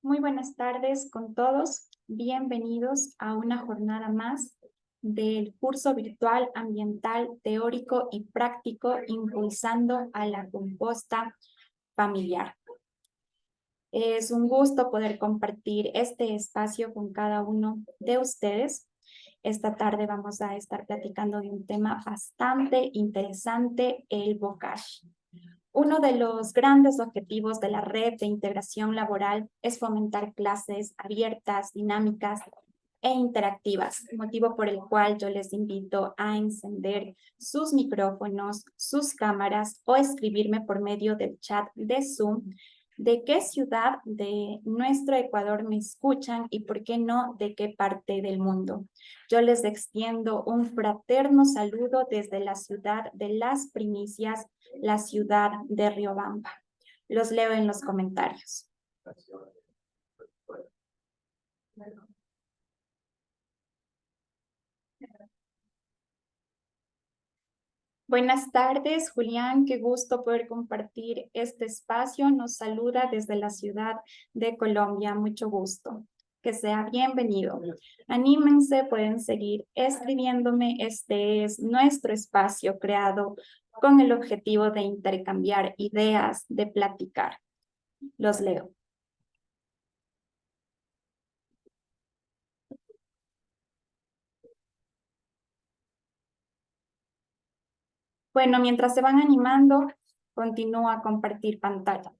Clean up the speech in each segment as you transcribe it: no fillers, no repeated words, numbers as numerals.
Muy buenas tardes con todos. Bienvenidos a una jornada más del curso virtual ambiental teórico y práctico impulsando a la composta familiar. Es un gusto poder compartir este espacio con cada uno de ustedes. Esta tarde vamos a estar platicando de un tema bastante interesante, el bokashi. Uno de los grandes objetivos de la red de integración laboral es fomentar clases abiertas, dinámicas e interactivas, motivo por el cual yo les invito a encender sus micrófonos, sus cámaras o escribirme por medio del chat de Zoom de qué ciudad de nuestro Ecuador me escuchan y por qué no de qué parte del mundo. Yo les extiendo un fraterno saludo desde la ciudad de las primicias, la ciudad de Riobamba. Los leo en los comentarios. Buenas tardes, Julián. Qué gusto poder compartir este espacio. Nos saluda desde la ciudad de Colombia. Mucho gusto. Que sea bienvenido. Anímense, pueden seguir escribiéndome. Este es nuestro espacio creado con el objetivo de intercambiar ideas, de platicar. Los leo. Bueno, mientras se van animando, continúa a compartir pantalla.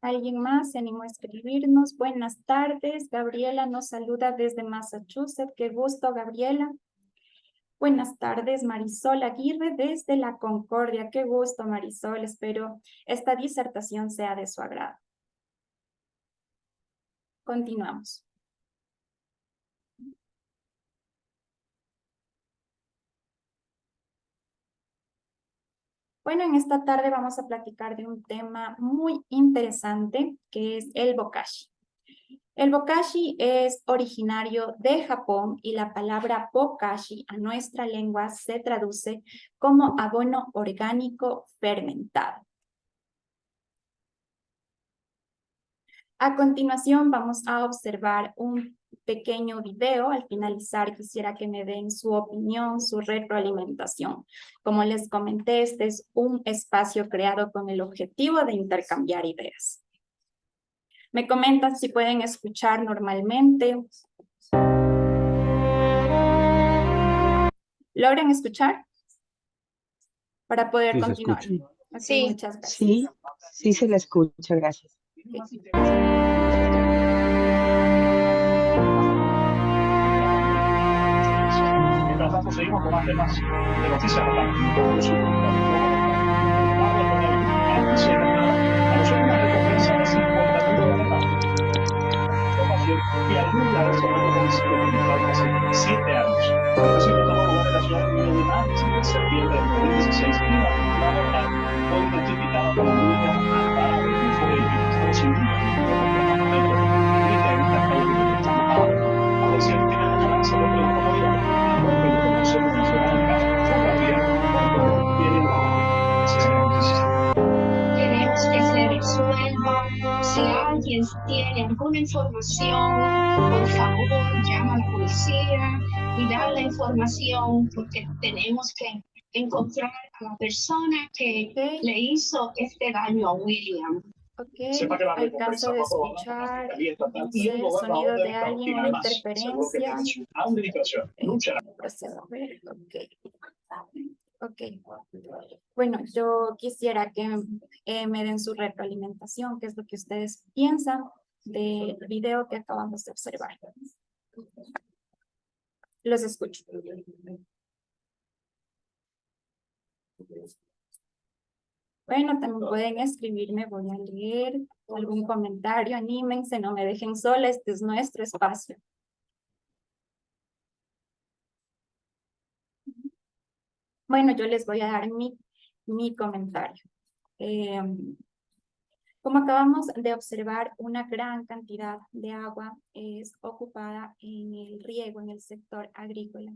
¿Alguien más se animó a escribirnos? Buenas tardes. Gabriela nos saluda desde Massachusetts. Qué gusto, Gabriela. Buenas tardes, Marisol Aguirre desde La Concordia. Qué gusto, Marisol. Espero esta disertación sea de su agrado. Continuamos. Bueno, en esta tarde vamos a platicar de un tema muy interesante que es el bokashi. El bokashi es originario de Japón y la palabra bokashi a nuestra lengua se traduce como abono orgánico fermentado. A continuación vamos a observar un pequeño video. Al finalizar quisiera que me den su opinión, su retroalimentación. Como les comenté, este es un espacio creado con el objetivo de intercambiar ideas. Me comentan si pueden escuchar normalmente. ¿Logran escuchar? Para poder Sí, se continuar. escucha. Okay, Sí. muchas gracias. Sí se la escucha, gracias. Mientras tanto, seguimos con más temas de noticias locales. A los una recompensa de 50.000 dólares que alumna del segundo municipio municipal hace 7 años. Los hechos toman lugar en la ciudad de Río de Janeiro en septiembre de 2016 y la víctima mortal fue identificada como William Alvarado y fue identificado sin duda por los departamentos de esta calle que estamos ahora. A ver si tiene la chance de preguntar porque el Consejo Nacional del Caso todavía tiene la necesidad. Queremos que se resuelva. Si alguien tiene alguna información, por favor, llama a la policía y da la información porque tenemos que encontrar a la persona que le hizo este daño a William. Ok, alcanzo de escuchar, no sé, el sonido de alguien, una interferencia. Procedo a ver, ok. Bueno, yo quisiera que me den su retroalimentación, qué es lo que ustedes piensan del video que acabamos de observar. Los escucho. Bueno, también pueden escribirme, voy a leer algún comentario, anímense, no me dejen sola, este es nuestro espacio. Bueno, yo les voy a dar mi comentario. Como acabamos de observar, una gran cantidad de agua es ocupada en el riego, en el sector agrícola,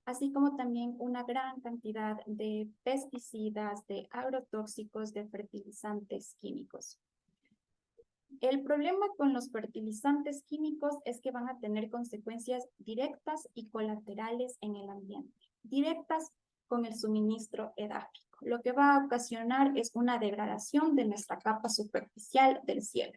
así como también una gran cantidad de pesticidas, de agrotóxicos, de fertilizantes químicos. El problema con los fertilizantes químicos es que van a tener consecuencias directas y colaterales en el ambiente. Directas con el suministro edáfico. Lo que va a ocasionar es una degradación de nuestra capa superficial del cielo.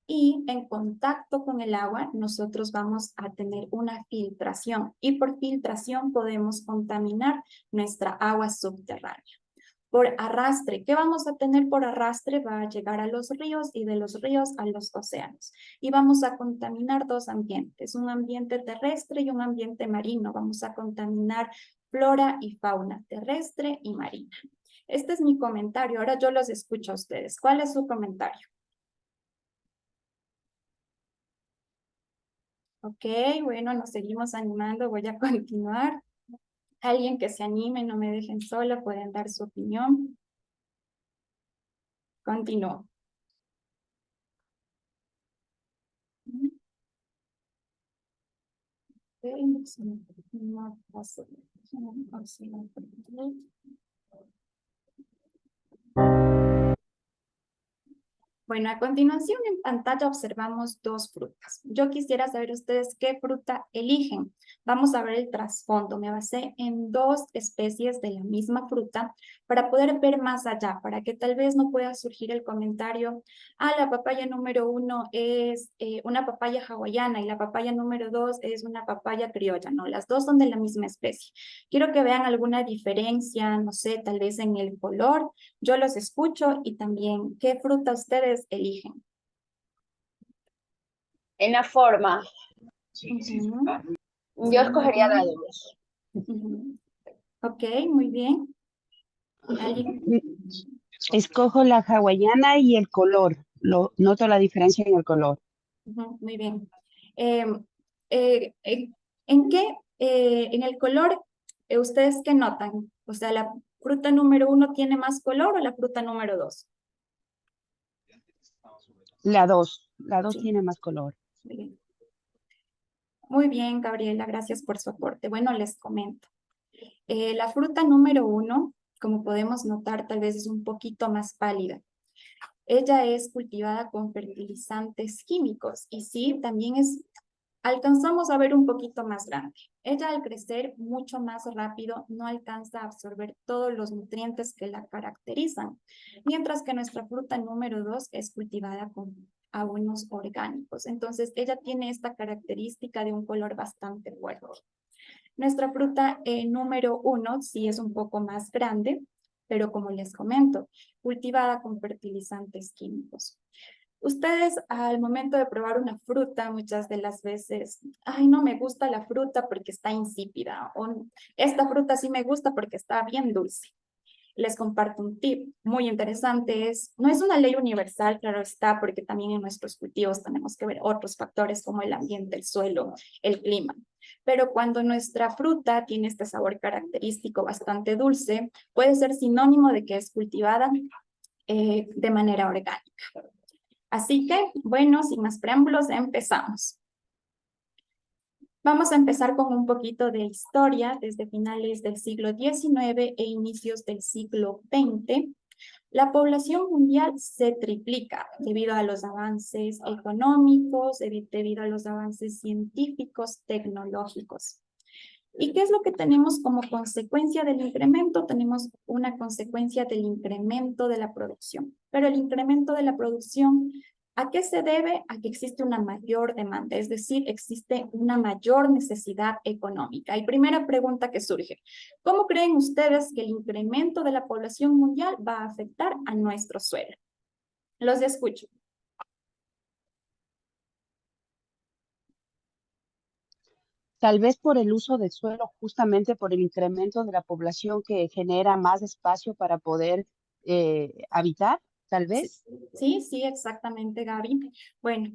Y en contacto con el agua, nosotros vamos a tener una filtración. Y por filtración podemos contaminar nuestra agua subterránea. Por arrastre, ¿qué vamos a tener por arrastre? Va a llegar a los ríos y de los ríos a los océanos. Y vamos a contaminar dos ambientes, un ambiente terrestre y un ambiente marino. Vamos a contaminar flora y fauna terrestre y marina. Este es mi comentario. Ahora yo los escucho a ustedes. ¿Cuál es su comentario? Ok, bueno, nos seguimos animando. Voy a continuar. Alguien que se anime, no me dejen sola, pueden dar su opinión. Continúo. Bueno, a continuación en pantalla observamos dos frutas. Yo quisiera saber ustedes qué fruta eligen. Vamos a ver el trasfondo. Me basé en dos especies de la misma fruta para poder ver más allá, para que tal vez no pueda surgir el comentario, la papaya número 1 es una papaya hawaiana y la papaya número 2 es una papaya criolla. No, las dos son de la misma especie. Quiero que vean alguna diferencia, no sé, tal vez en el color. Yo los escucho y también qué fruta ustedes eligen. En la forma, yo escogería la 2. Ok, muy bien. ¿Alguien? Escojo la hawaiana y el color. Noto la diferencia en el color. Muy bien. ¿En qué? En el color, ¿ustedes qué notan? O sea, ¿la fruta número 1 tiene más color o la fruta número 2? La 2 Sí. tiene más color. Muy bien, Gabriela, gracias por su aporte. Bueno, les comento. La fruta número 1, como podemos notar, tal vez es un poquito más pálida. Ella es cultivada con fertilizantes químicos y sí, también alcanzamos a ver un poquito más grande. Ella al crecer mucho más rápido no alcanza a absorber todos los nutrientes que la caracterizan, mientras que nuestra fruta número 2 es cultivada con abonos orgánicos. Entonces ella tiene esta característica de un color bastante fuerte. Nuestra fruta número 1 sí es un poco más grande, pero como les comento, cultivada con fertilizantes químicos. Ustedes al momento de probar una fruta muchas de las veces, ay, no me gusta la fruta porque está insípida, o esta fruta sí me gusta porque está bien dulce. Les comparto un tip muy interesante, no es una ley universal, claro está, porque también en nuestros cultivos tenemos que ver otros factores como el ambiente, el suelo, el clima. Pero cuando nuestra fruta tiene este sabor característico bastante dulce, puede ser sinónimo de que es cultivada de manera orgánica. Así que, bueno, sin más preámbulos, empezamos. Vamos a empezar con un poquito de historia desde finales del siglo XIX e inicios del siglo XX. La población mundial se triplica debido a los avances económicos, debido a los avances científicos, tecnológicos. ¿Y qué es lo que tenemos como consecuencia del incremento? Tenemos una consecuencia del incremento de la producción. Pero el incremento de la producción, ¿a qué se debe? A que existe una mayor demanda, es decir, existe una mayor necesidad económica. Y primera pregunta que surge, ¿cómo creen ustedes que el incremento de la población mundial va a afectar a nuestro suelo? Los escucho. Tal vez por el uso del suelo, justamente por el incremento de la población que genera más espacio para poder habitar, tal vez. Sí, exactamente, Gaby. Bueno,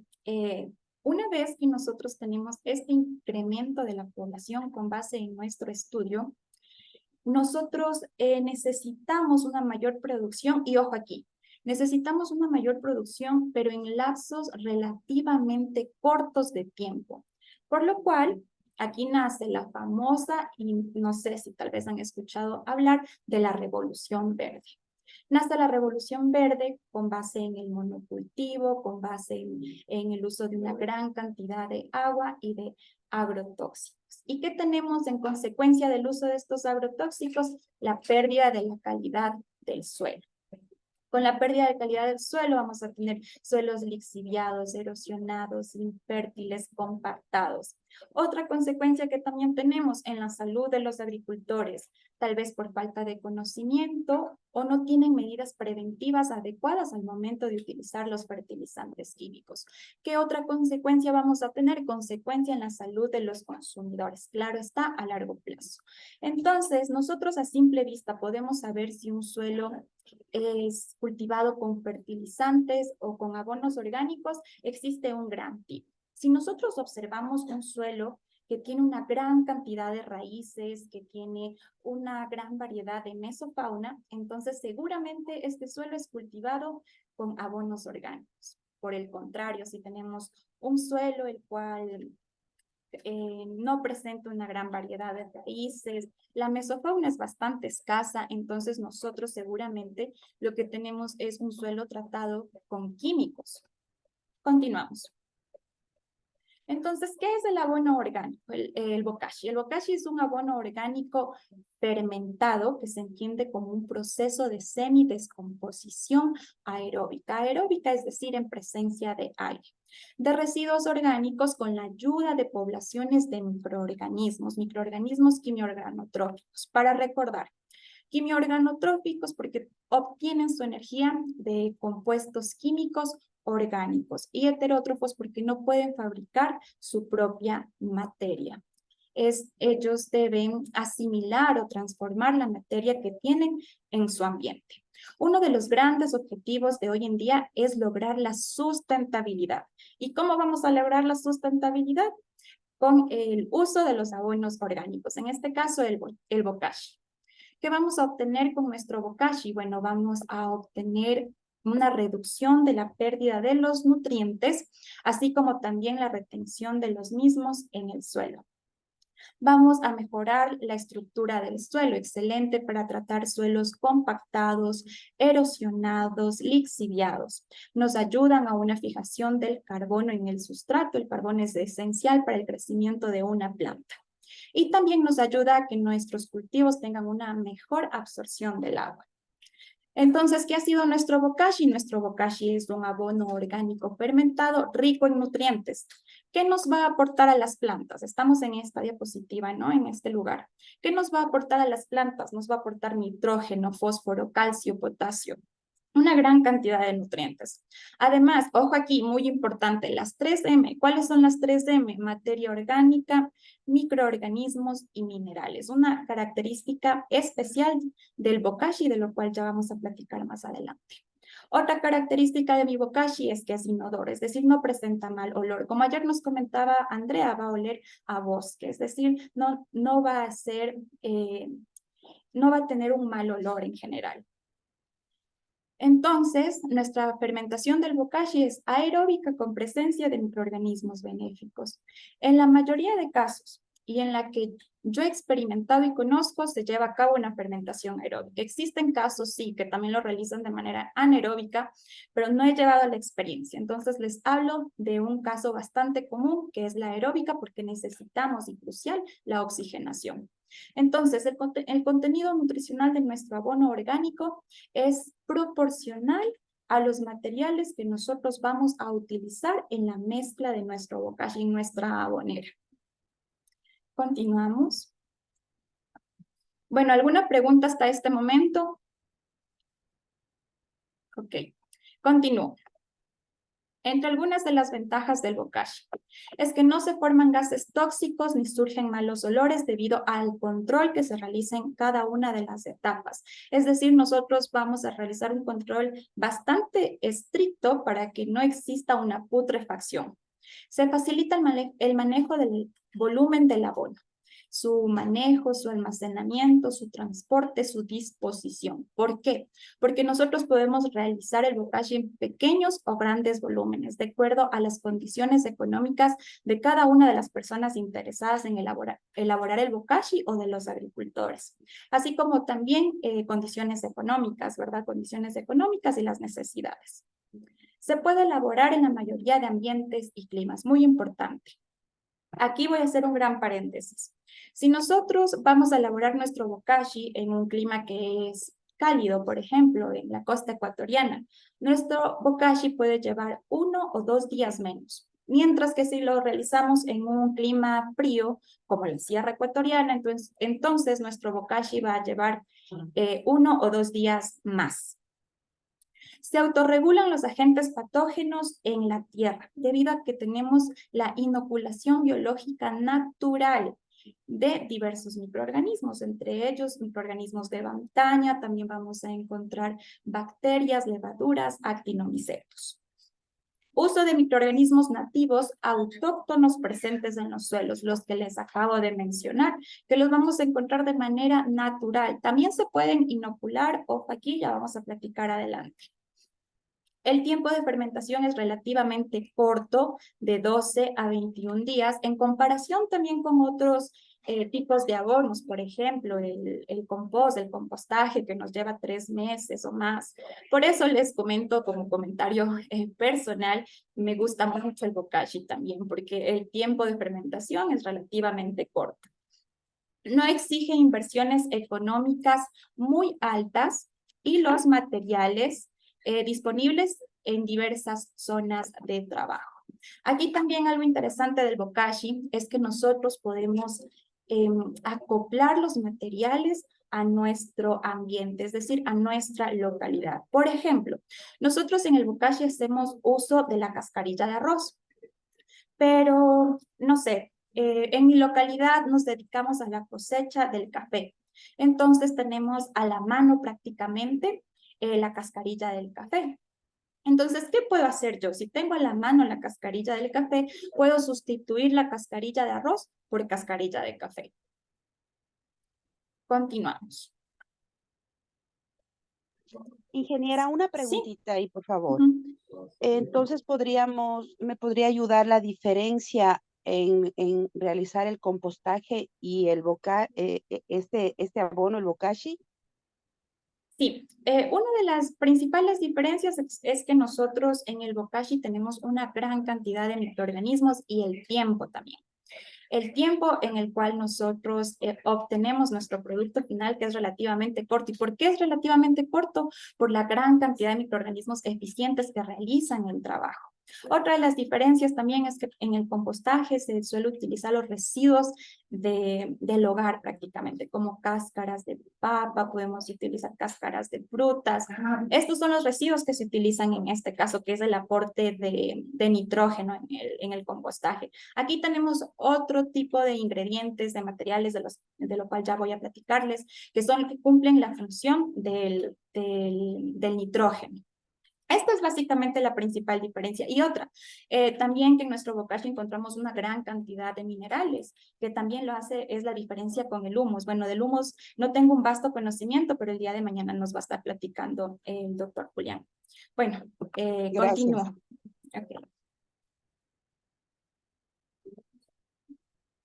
una vez que nosotros tenemos este incremento de la población con base en nuestro estudio, nosotros necesitamos una mayor producción y ojo aquí, Necesitamos una mayor producción, pero en lapsos relativamente cortos de tiempo. Por lo cual, aquí nace la famosa, y no sé si tal vez han escuchado hablar de la Revolución Verde. Nace la Revolución Verde con base en el monocultivo, con base en el uso de una gran cantidad de agua y de agrotóxicos. ¿Y qué tenemos en consecuencia del uso de estos agrotóxicos? La pérdida de la calidad del suelo. Con la pérdida de calidad del suelo vamos a tener suelos lixiviados, erosionados, infértiles, compactados. Otra consecuencia que también tenemos en la salud de los agricultores, tal vez por falta de conocimiento o no tienen medidas preventivas adecuadas al momento de utilizar los fertilizantes químicos. ¿Qué otra consecuencia vamos a tener? Consecuencia en la salud de los consumidores. Claro está, a largo plazo. Entonces, nosotros a simple vista podemos saber si un suelo es cultivado con fertilizantes o con abonos orgánicos. Existe un gran tip. Si nosotros observamos un suelo que tiene una gran cantidad de raíces, que tiene una gran variedad de mesofauna, entonces seguramente este suelo es cultivado con abonos orgánicos. Por el contrario, si tenemos un suelo el cual no presenta una gran variedad de raíces, la mesofauna es bastante escasa, entonces nosotros seguramente lo que tenemos es un suelo tratado con químicos. Continuamos. Entonces, ¿qué es el abono orgánico? El bokashi. El bokashi es un abono orgánico fermentado que se entiende como un proceso de semidescomposición aeróbica. Aeróbica es decir, en presencia de aire. De residuos orgánicos con la ayuda de poblaciones de microorganismos quimiorganotróficos. Para recordar, quimiorganotróficos porque obtienen su energía de compuestos químicos orgánicos y heterótrofos porque no pueden fabricar su propia materia. Ellos deben asimilar o transformar la materia que tienen en su ambiente. Uno de los grandes objetivos de hoy en día es lograr la sustentabilidad. ¿Y cómo vamos a lograr la sustentabilidad? Con el uso de los abonos orgánicos, en este caso el bokashi. ¿Qué vamos a obtener con nuestro bokashi? Bueno, vamos a obtener una reducción de la pérdida de los nutrientes, así como también la retención de los mismos en el suelo. Vamos a mejorar la estructura del suelo, excelente para tratar suelos compactados, erosionados, lixiviados. Nos ayudan a una fijación del carbono en el sustrato. El carbono es esencial para el crecimiento de una planta. Y también nos ayuda a que nuestros cultivos tengan una mejor absorción del agua. Entonces, ¿qué ha sido nuestro bokashi? Nuestro bokashi es un abono orgánico fermentado rico en nutrientes. ¿Qué nos va a aportar a las plantas? Estamos en esta diapositiva, ¿no? En este lugar. ¿Qué nos va a aportar a las plantas? Nos va a aportar nitrógeno, fósforo, calcio, potasio. Una gran cantidad de nutrientes. Además, ojo aquí, muy importante, las 3M. ¿Cuáles son las 3M? Materia orgánica, microorganismos y minerales. Una característica especial del bokashi, de lo cual ya vamos a platicar más adelante. Otra característica de mi bokashi es que es inodoro, es decir, no presenta mal olor. Como ayer nos comentaba Andrea, va a oler a bosque, es decir, no va a tener un mal olor en general. Entonces, nuestra fermentación del bokashi es aeróbica con presencia de microorganismos benéficos. En la mayoría de casos, y en la que yo he experimentado y conozco, se lleva a cabo una fermentación aeróbica. Existen casos, sí, que también lo realizan de manera anaeróbica, pero no he llevado la experiencia. Entonces, les hablo de un caso bastante común, que es la aeróbica, porque necesitamos, y crucial, la oxigenación. Entonces, el contenido nutricional de nuestro abono orgánico es proporcional a los materiales que nosotros vamos a utilizar en la mezcla de nuestro bokashi, en nuestra abonera. Continuamos. Bueno, ¿alguna pregunta hasta este momento? Ok, continúo. Entre algunas de las ventajas del bokashi es que no se forman gases tóxicos ni surgen malos olores debido al control que se realiza en cada una de las etapas. Es decir, nosotros vamos a realizar un control bastante estricto para que no exista una putrefacción. Se facilita el manejo del volumen del abono. su manejo, su almacenamiento, su transporte, su disposición. ¿Por qué? Porque nosotros podemos realizar el bokashi en pequeños o grandes volúmenes, de acuerdo a las condiciones económicas de cada una de las personas interesadas en elaborar el bokashi o de los agricultores, así como también condiciones económicas, ¿verdad? Condiciones económicas y las necesidades. Se puede elaborar en la mayoría de ambientes y climas, muy importante. Aquí voy a hacer un gran paréntesis. Si nosotros vamos a elaborar nuestro bokashi en un clima que es cálido, por ejemplo, en la costa ecuatoriana, nuestro bokashi puede llevar 1 o 2 días menos. Mientras que si lo realizamos en un clima frío, como la sierra ecuatoriana, entonces nuestro bokashi va a llevar 1 o 2 días más. Se autorregulan los agentes patógenos en la tierra, debido a que tenemos la inoculación biológica natural de diversos microorganismos, entre ellos microorganismos de montaña, también vamos a encontrar bacterias, levaduras, actinomicetos. Uso de microorganismos nativos autóctonos presentes en los suelos, los que les acabo de mencionar, que los vamos a encontrar de manera natural. También se pueden inocular, ojo aquí, ya vamos a platicar adelante. El tiempo de fermentación es relativamente corto, de 12 a 21 días, en comparación también con otros tipos de abonos, por ejemplo, el compost, el compostaje, que nos lleva 3 meses o más. Por eso les comento como comentario personal, me gusta mucho el bokashi también, porque el tiempo de fermentación es relativamente corto. No exige inversiones económicas muy altas y los materiales disponibles en diversas zonas de trabajo. Aquí también algo interesante del bokashi es que nosotros podemos acoplar los materiales a nuestro ambiente, es decir, a nuestra localidad. Por ejemplo, nosotros en el bokashi hacemos uso de la cascarilla de arroz, pero no sé, en mi localidad nos dedicamos a la cosecha del café. Entonces tenemos a la mano prácticamente la cascarilla del café. Entonces, ¿qué puedo hacer yo? Si tengo a la mano la cascarilla del café, puedo sustituir la cascarilla de arroz por cascarilla de café. Continuamos. Ingeniera, una Sí. preguntita ahí, por favor. Ujú. Entonces, ¿me podría ayudar la diferencia en realizar el compostaje y el este abono, el bokashi? Sí, una de las principales diferencias es que nosotros en el bokashi tenemos una gran cantidad de microorganismos y el tiempo también. El tiempo en el cual nosotros obtenemos nuestro producto final, que es relativamente corto. ¿Y por qué es relativamente corto? Por la gran cantidad de microorganismos eficientes que realizan el trabajo. Otra de las diferencias también es que en el compostaje se suele utilizar los residuos del hogar prácticamente, como cáscaras de papa, podemos utilizar cáscaras de frutas. Estos son los residuos que se utilizan en este caso, que es el aporte de nitrógeno en el compostaje. Aquí tenemos otro tipo de ingredientes, de materiales, de lo cual ya voy a platicarles, que cumplen la función del nitrógeno. Esta es básicamente la principal diferencia. Y otra, también que en nuestro bokashi encontramos una gran cantidad de minerales, que también lo hace, es la diferencia con el humus. Bueno, del humus no tengo un vasto conocimiento, pero el día de mañana nos va a estar platicando el doctor Julián. Bueno, continúo. Okay.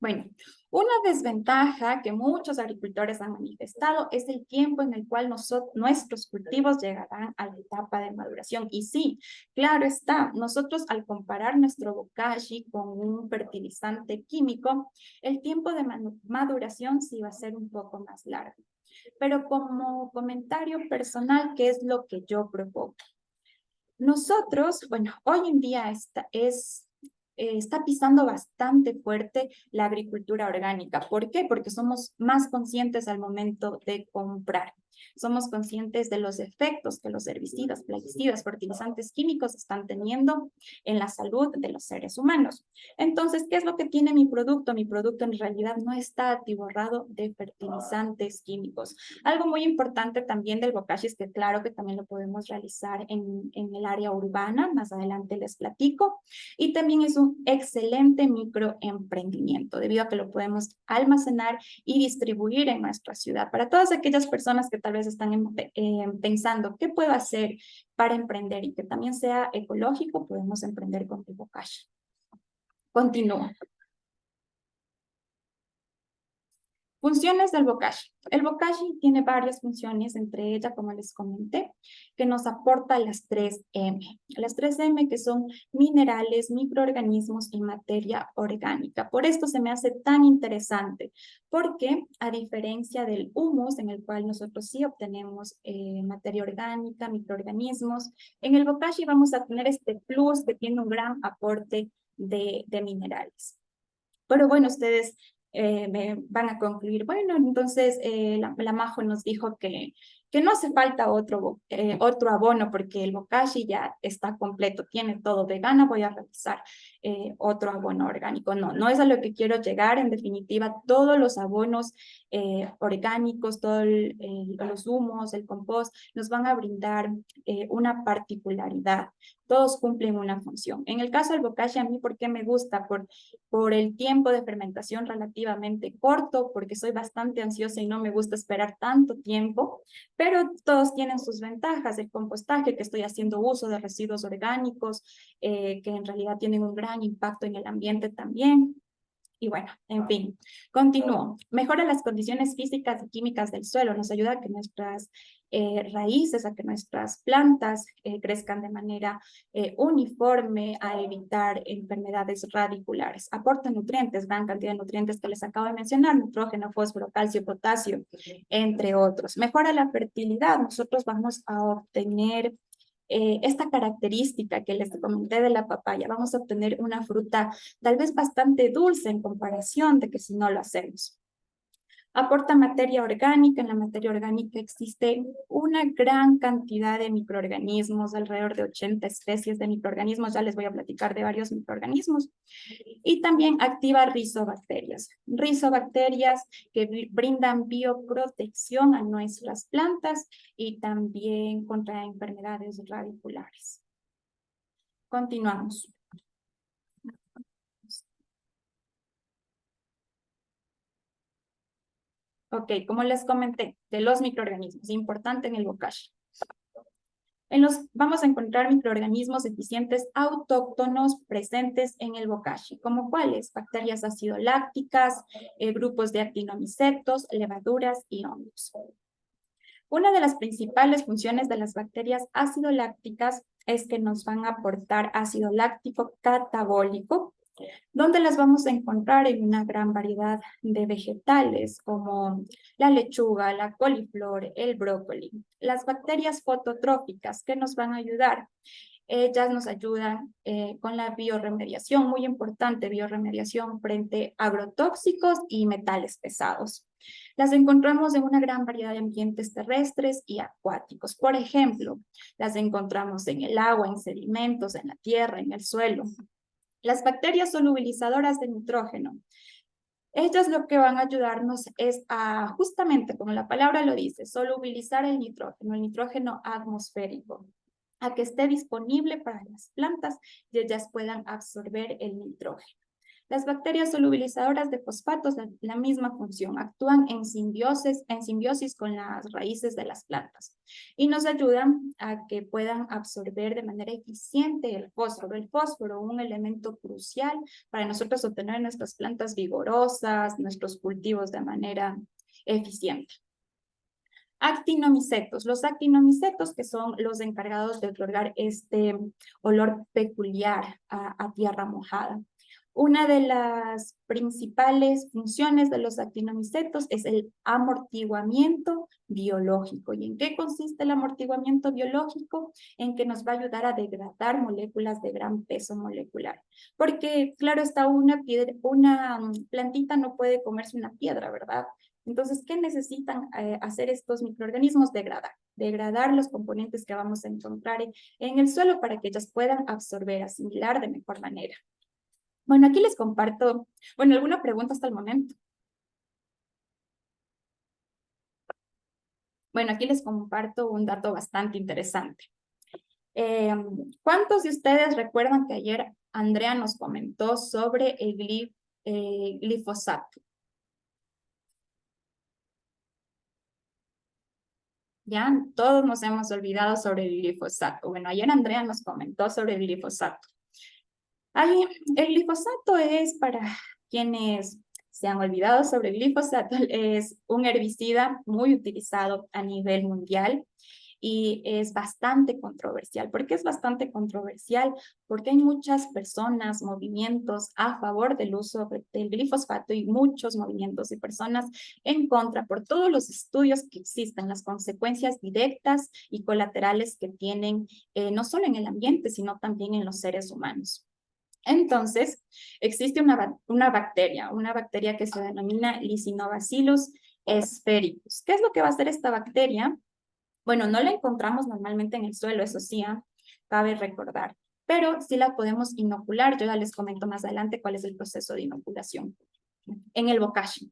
Bueno, una desventaja que muchos agricultores han manifestado es el tiempo en el cual nuestros cultivos llegarán a la etapa de maduración. Y sí, claro está, nosotros al comparar nuestro bokashi con un fertilizante químico, el tiempo de maduración sí va a ser un poco más largo. Pero como comentario personal, ¿qué es lo que yo propongo? Nosotros, bueno, hoy en día está pisando bastante fuerte la agricultura orgánica. ¿Por qué? Porque somos más conscientes al momento de comprar. Somos conscientes de los efectos que los herbicidas, plaguicidas, fertilizantes químicos están teniendo en la salud de los seres humanos. Entonces, ¿qué es lo que tiene mi producto? Mi producto en realidad no está atiborrado de fertilizantes químicos. Algo muy importante también del bokashi es que claro que también lo podemos realizar en el área urbana, más adelante les platico, y también es un excelente microemprendimiento, debido a que lo podemos almacenar y distribuir en nuestra ciudad. Para todas aquellas personas que tal vez están pensando, ¿qué puedo hacer para emprender y que también sea ecológico? Podemos emprender con el bokashi. Continúo. Funciones del bokashi. El bokashi tiene varias funciones, entre ellas, como les comenté, que nos aporta las 3M. Las 3M que son minerales, microorganismos y materia orgánica. Por esto se me hace tan interesante, porque a diferencia del humus, en el cual nosotros sí obtenemos materia orgánica, microorganismos, en el bokashi vamos a tener este plus que tiene un gran aporte de minerales. Pero bueno, ustedes me van a concluir, bueno, entonces la Majo nos dijo que no hace falta otro abono porque el bokashi ya está completo, tiene todo vegano, voy a realizar otro abono orgánico. No, no es a lo que quiero llegar. En definitiva, todos los abonos orgánicos, todos los humos, el compost, nos van a brindar una particularidad. Todos cumplen una función. En el caso del bokashi, a mí, ¿por qué me gusta? Por el tiempo de fermentación relativamente corto, porque soy bastante ansiosa y no me gusta esperar tanto tiempo, pero todos tienen sus ventajas. El compostaje, que estoy haciendo uso de residuos orgánicos, que en realidad tienen un gran impacto en el ambiente también. Y bueno, en fin, continúo. Mejora las condiciones físicas y químicas del suelo, nos ayuda a que nuestras raíces, a que nuestras plantas crezcan de manera uniforme, a evitar enfermedades radiculares. Aporta nutrientes, gran cantidad de nutrientes que les acabo de mencionar, nitrógeno, fósforo, calcio, potasio, entre otros. Mejora la fertilidad, nosotros vamos a obtener esta característica que les comenté de la papaya, vamos a obtener una fruta tal vez bastante dulce en comparación de que si no lo hacemos. Aporta materia orgánica. En la materia orgánica existe una gran cantidad de microorganismos, alrededor de 80 especies de microorganismos. Ya les voy a platicar de varios microorganismos. Y también activa rizobacterias. Rizobacterias que brindan bioprotección a nuestras plantas y también contra enfermedades radiculares. Continuamos. Ok, como les comenté, de los microorganismos, importante en el bokashi. Vamos a encontrar microorganismos eficientes autóctonos presentes en el bokashi, como cuáles: bacterias acidolácticas, grupos de actinomycetos, levaduras y hongos. Una de las principales funciones de las bacterias acidolácticas es que nos van a aportar ácido láctico catabólico, donde las vamos a encontrar en una gran variedad de vegetales como la lechuga, la coliflor, el brócoli. Las bacterias fototróficas, ¿qué nos van a ayudar? Ellas nos ayudan con la bioremediación, muy importante, bioremediación frente a agrotóxicos y metales pesados. Las encontramos en una gran variedad de ambientes terrestres y acuáticos. Por ejemplo, las encontramos en el agua, en sedimentos, en la tierra, en el suelo. Las bacterias solubilizadoras de nitrógeno. Ellas lo que van a ayudarnos es a, justamente como la palabra lo dice, solubilizar el nitrógeno atmosférico, a que esté disponible para las plantas y ellas puedan absorber el nitrógeno. Las bacterias solubilizadoras de fosfatos, la misma función, actúan en simbiosis con las raíces de las plantas y nos ayudan a que puedan absorber de manera eficiente el fósforo. El fósforo, un elemento crucial para nosotros obtener nuestras plantas vigorosas, nuestros cultivos de manera eficiente. Actinomycetos. Los actinomycetos, que son los encargados de otorgar este olor peculiar a tierra mojada. Una de las principales funciones de los actinomicetos es el amortiguamiento biológico. ¿Y en qué consiste el amortiguamiento biológico? En que nos va a ayudar a degradar moléculas de gran peso molecular. Porque, claro, está una plantita no puede comerse una piedra, ¿verdad? Entonces, ¿qué necesitan hacer estos microorganismos? Degradar los componentes que vamos a encontrar en el suelo para que ellos puedan absorber, asimilar de mejor manera. Bueno, aquí les comparto, bueno, ¿alguna pregunta hasta el momento? Bueno, aquí les comparto un dato bastante interesante. ¿Cuántos de ustedes recuerdan que ayer Andrea nos comentó sobre el glifosato? Ya, todos nos hemos olvidado sobre el glifosato. Bueno, ayer Andrea nos comentó sobre el glifosato. Ay, el glifosato es, para quienes se han olvidado sobre el glifosato, es un herbicida muy utilizado a nivel mundial y es bastante controversial. ¿Por qué es bastante controversial? Porque hay muchas personas, movimientos a favor del uso del glifosato y muchos movimientos y personas en contra por todos los estudios que existen, las consecuencias directas y colaterales que tienen no solo en el ambiente, sino también en los seres humanos. Entonces, existe una bacteria que se denomina Lisinobacillus sphaericus. ¿Qué es lo que va a hacer esta bacteria? Bueno, no la encontramos normalmente en el suelo, eso sí, cabe recordar, pero sí la podemos inocular. Yo ya les comento más adelante cuál es el proceso de inoculación en el bokashi.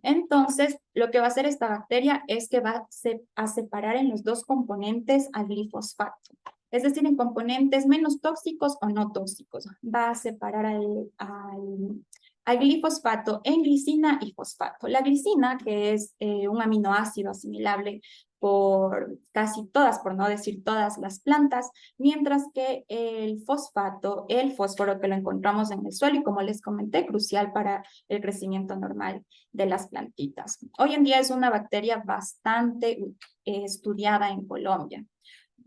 Entonces, lo que va a hacer esta bacteria es que va a separar en los dos componentes al glifosfato. Es decir, en componentes menos tóxicos o no tóxicos. Va a separar al glifosfato en glicina y fosfato. La glicina, que es un aminoácido asimilable por casi todas, por no decir todas las plantas, mientras que el fosfato, el fósforo que lo encontramos en el suelo y como les comenté, crucial para el crecimiento normal de las plantitas. Hoy en día es una bacteria bastante estudiada en Colombia,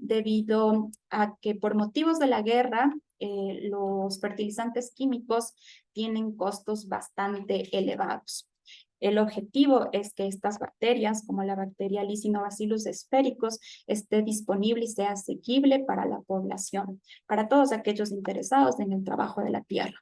debido a que por motivos de la guerra, los fertilizantes químicos tienen costos bastante elevados. El objetivo es que estas bacterias, como la bacteria Lisinobacillus sphaericus, esté disponible y sea asequible para la población, para todos aquellos interesados en el trabajo de la tierra.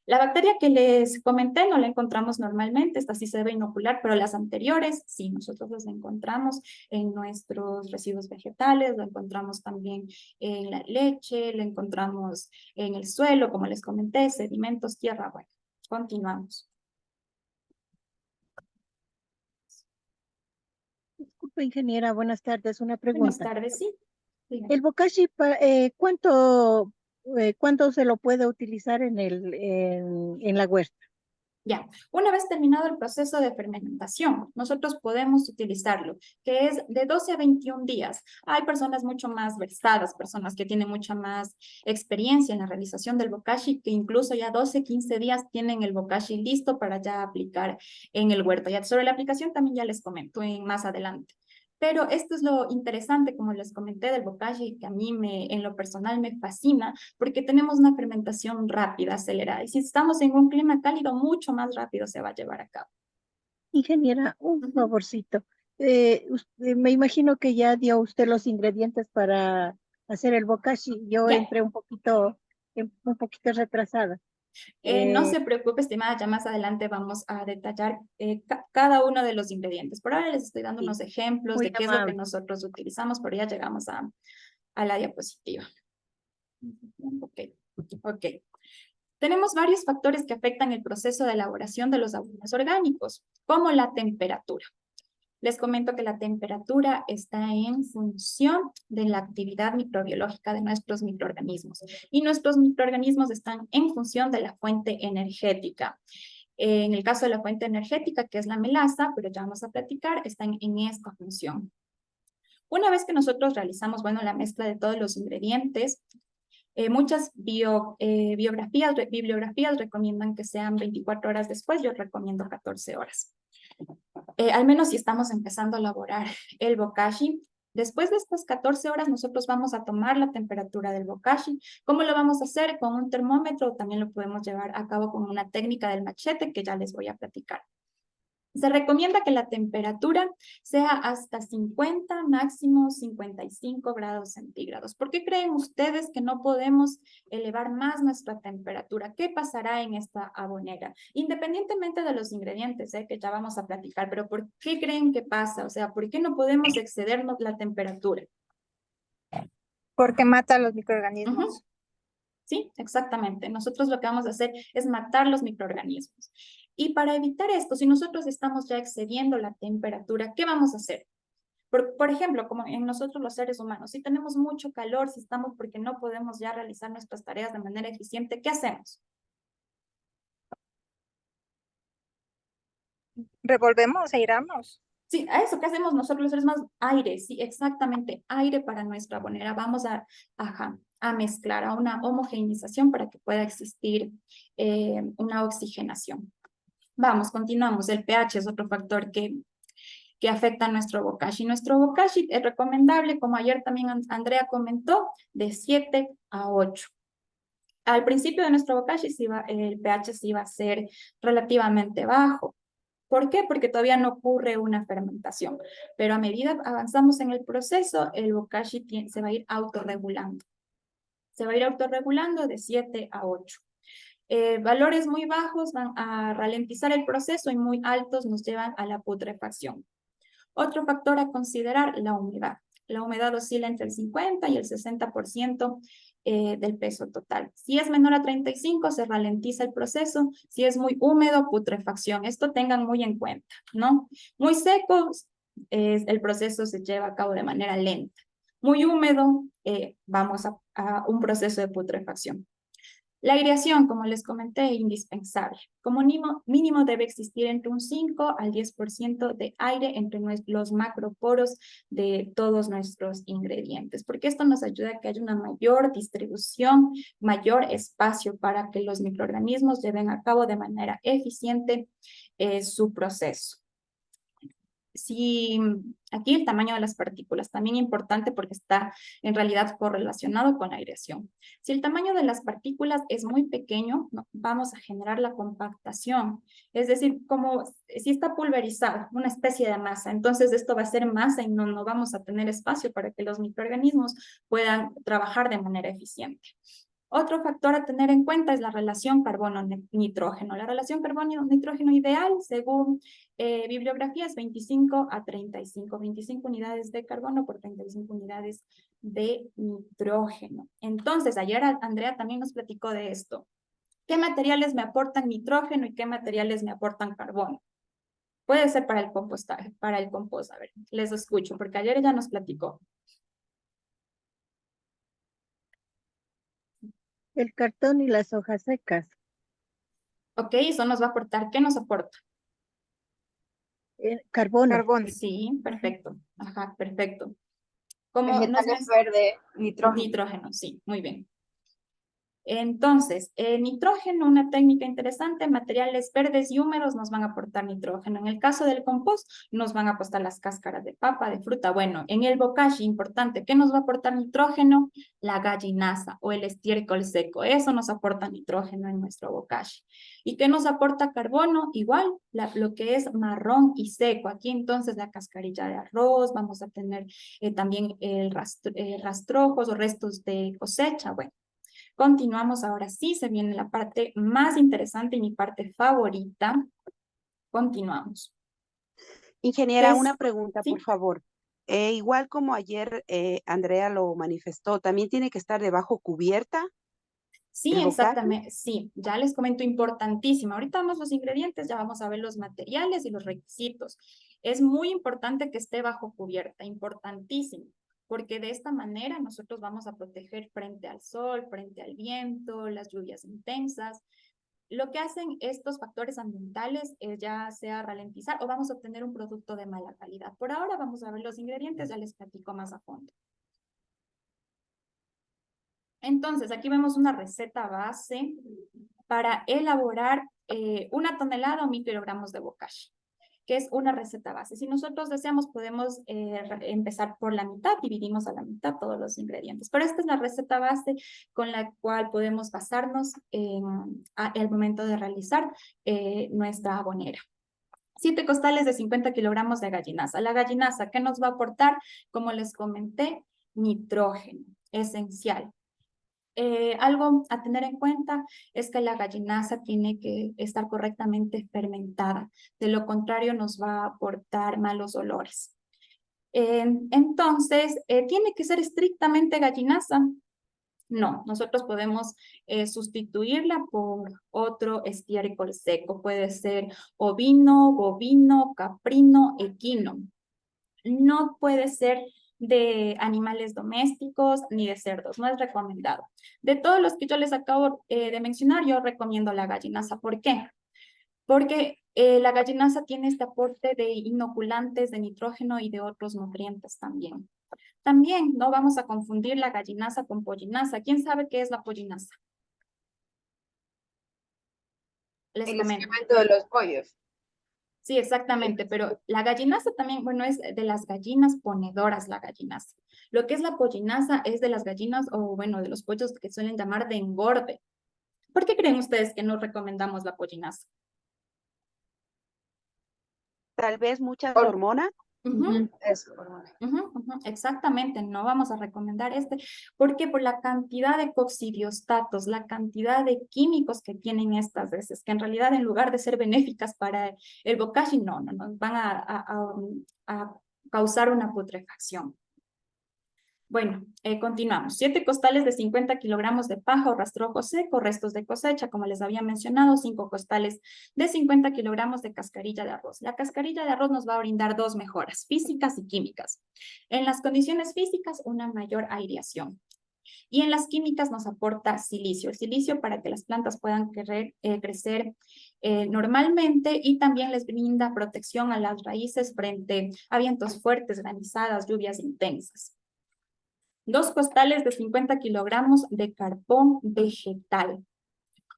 La bacteria que les comenté no la encontramos normalmente, esta sí se debe inocular, pero las anteriores sí, nosotros las encontramos en nuestros residuos vegetales, lo encontramos también en la leche, lo encontramos en el suelo, como les comenté, sedimentos, tierra. Bueno, continuamos. Disculpe, ingeniera, buenas tardes. Una Buenas pregunta. tardes, sí. Dígame. El bokashi, ¿cuánto se lo puede utilizar en la huerta? Ya, una vez terminado el proceso de fermentación, nosotros podemos utilizarlo, que es de 12 a 21 días. Hay personas mucho más versadas, personas que tienen mucha más experiencia en la realización del bokashi, que incluso ya 12, 15 días tienen el bokashi listo para ya aplicar en el huerto. Ya sobre la aplicación también ya les comento más adelante. Pero esto es lo interesante, como les comenté, del bokashi, que a mí en lo personal me fascina, porque tenemos una fermentación rápida, acelerada. Y si estamos en un clima cálido, mucho más rápido se va a llevar a cabo. Ingeniera, un favorcito. Me imagino que ya dio usted los ingredientes para hacer el bokashi. Yo Ya. entré un poquito retrasada. No se preocupe, estimada, ya más adelante vamos a detallar cada uno de los ingredientes. Por ahora les estoy dando unos ejemplos Muy de qué es lo que amable. nosotros utilizamos, pero ya llegamos a la diapositiva. Ok. Tenemos varios factores que afectan el proceso de elaboración de los abonos orgánicos, como la temperatura. Les comento que la temperatura está en función de la actividad microbiológica de nuestros microorganismos y nuestros microorganismos están en función de la fuente energética. En el caso de la fuente energética, que es la melaza, pero ya vamos a platicar, están en esta función. Una vez que nosotros realizamos, bueno, la mezcla de todos los ingredientes, muchas bibliografías recomiendan que sean 24 horas después, yo recomiendo 14 horas. Al menos si estamos empezando a elaborar el bokashi, Después de estas 14 horas, nosotros vamos a tomar la temperatura del bokashi. ¿Cómo lo vamos a hacer? Con un termómetro, también lo podemos llevar a cabo con una técnica del machete que ya les voy a platicar. Se recomienda que la temperatura sea hasta 50, máximo 55 grados centígrados. ¿Por qué creen ustedes que no podemos elevar más nuestra temperatura? ¿Qué pasará en esta abonera? Independientemente de los ingredientes, que ya vamos a platicar, pero ¿por qué creen que pasa? O sea, ¿por qué no podemos excedernos la temperatura? Porque mata a los microorganismos. Ujú. Sí, exactamente. Nosotros lo que vamos a hacer es matar los microorganismos. Y para evitar esto, si nosotros estamos ya excediendo la temperatura, ¿qué vamos a hacer? Por ejemplo, como en nosotros los seres humanos, si tenemos mucho calor, si estamos porque no podemos ya realizar nuestras tareas de manera eficiente, ¿qué hacemos? Revolvemos, airamos. Sí, a eso, ¿qué hacemos nosotros los seres más? Aire, sí, exactamente, aire para nuestra abonera. Vamos a mezclar, a una homogeneización para que pueda existir una oxigenación. Vamos, continuamos. El pH es otro factor que afecta a nuestro bokashi. Nuestro bokashi es recomendable, como ayer también Andrea comentó, de 7 a 8. Al principio de nuestro bokashi el pH sí va a ser relativamente bajo. ¿Por qué? Porque todavía no ocurre una fermentación. Pero a medida avanzamos en el proceso, el bokashi se va a ir autorregulando. Se va a ir autorregulando de 7 a 8. Valores muy bajos van a ralentizar el proceso y muy altos nos llevan a la putrefacción. Otro factor a considerar, la humedad. La humedad oscila entre el 50 y el 60% del peso total. Si es menor a 35, se ralentiza el proceso. Si es muy húmedo, putrefacción. Esto tengan muy en cuenta, ¿no? Muy seco, el proceso se lleva a cabo de manera lenta. Muy húmedo, vamos a un proceso de putrefacción. La aireación, como les comenté, es indispensable. Como mínimo debe existir entre un 5 al 10% de aire entre los macroporos de todos nuestros ingredientes, porque esto nos ayuda a que haya una mayor distribución, mayor espacio para que los microorganismos lleven a cabo de manera eficiente su proceso. Si aquí el tamaño de las partículas, también importante porque está en realidad correlacionado con la aireación. Si el tamaño de las partículas es muy pequeño, no, vamos a generar la compactación. Es decir, como si está pulverizado, una especie de masa, entonces esto va a ser masa y no vamos a tener espacio para que los microorganismos puedan trabajar de manera eficiente. Otro factor a tener en cuenta es la relación carbono-nitrógeno. La relación carbono-nitrógeno ideal, según bibliografía, es 25 a 35. 25 unidades de carbono por 35 unidades de nitrógeno. Entonces, ayer Andrea también nos platicó de esto. ¿Qué materiales me aportan nitrógeno y qué materiales me aportan carbono? Puede ser para el compostaje, para el compost. A ver, les escucho, porque ayer ella nos platicó. El cartón y las hojas secas. Ok, eso nos va a aportar. ¿Qué nos aporta? Carbono. Carbón. Sí, perfecto. Ajá, perfecto. El Como metal es verde, nitrógeno. nitrógeno, sí, muy bien. Entonces, nitrógeno, una técnica interesante, materiales verdes y húmedos nos van a aportar nitrógeno. En el caso del compost, nos van a aportar las cáscaras de papa, de fruta. Bueno, en el bokashi, importante, ¿qué nos va a aportar nitrógeno? La gallinaza o el estiércol seco. Eso nos aporta nitrógeno en nuestro bokashi. ¿Y qué nos aporta carbono? Igual, lo que es marrón y seco. Aquí entonces la cascarilla de arroz, vamos a tener también rastrojos o restos de cosecha. Bueno. Continuamos ahora sí, se viene la parte más interesante y mi parte favorita. Continuamos. Ingeniera, Pues, una pregunta, sí. por favor. Igual como ayer Andrea lo manifestó, ¿también tiene que estar debajo cubierta Sí, el bokashi? exactamente, sí, ya les comento, importantísimo. Ahorita vamos los ingredientes, ya vamos a ver los materiales y los requisitos. Es muy importante que esté bajo cubierta, importantísimo, porque de esta manera nosotros vamos a proteger frente al sol, frente al viento, las lluvias intensas. Lo que hacen estos factores ambientales es ya sea ralentizar o vamos a obtener un producto de mala calidad. Por ahora vamos a ver los ingredientes, ya les platico más a fondo. Entonces, aquí vemos una receta base para elaborar 1 tonelada o 1000 kilogramos de bokashi. que es una receta base. Si nosotros deseamos, podemos empezar por la mitad, dividimos a la mitad todos los ingredientes. Pero esta es la receta base con la cual podemos basarnos al momento de realizar nuestra abonera. 7 costales de 50 kilogramos de gallinaza. La gallinaza, ¿qué nos va a aportar? Como les comenté, nitrógeno, esencial. Algo a tener en cuenta es que la gallinaza tiene que estar correctamente fermentada. De lo contrario, nos va a aportar malos olores. Entonces, ¿tiene que ser estrictamente gallinaza? No, nosotros podemos sustituirla por otro estiércol seco. Puede ser ovino, bovino, caprino, equino. No puede ser de animales domésticos ni de cerdos, no es recomendado. De todos los que yo les acabo de mencionar, yo recomiendo la gallinaza. ¿Por qué? Porque la gallinaza tiene este aporte de inoculantes, de nitrógeno y de otros nutrientes también. También no vamos a confundir la gallinaza con pollinaza. ¿Quién sabe qué es la pollinaza? Les El comento. excremento de los pollos. Sí, exactamente, pero la gallinaza también, bueno, es de las gallinas ponedoras la gallinaza. Lo que es la pollinaza es de las gallinas, o bueno, de los pollos que suelen llamar de engorde. ¿Por qué creen ustedes que no recomendamos la pollinaza? Tal vez mucha Por- hormona. Eso. Exactamente, no vamos a recomendar este. ¿Por qué? Por la cantidad de coccidiostatos, la cantidad de químicos que tienen estas veces, que en realidad en lugar de ser benéficas para el bokashi, no, nos van a causar una putrefacción. Bueno, continuamos. 7 costales de 50 kilogramos de paja o rastrojo seco, restos de cosecha, como les había mencionado, 5 costales de 50 kilogramos de cascarilla de arroz. La cascarilla de arroz nos va a brindar 2 mejoras, físicas y químicas. En las condiciones físicas, una mayor aireación. Y en las químicas nos aporta silicio. El silicio para que las plantas puedan crecer normalmente, y también les brinda protección a las raíces frente a vientos fuertes, granizadas, lluvias intensas. 2 costales de 50 kilogramos de carbón vegetal.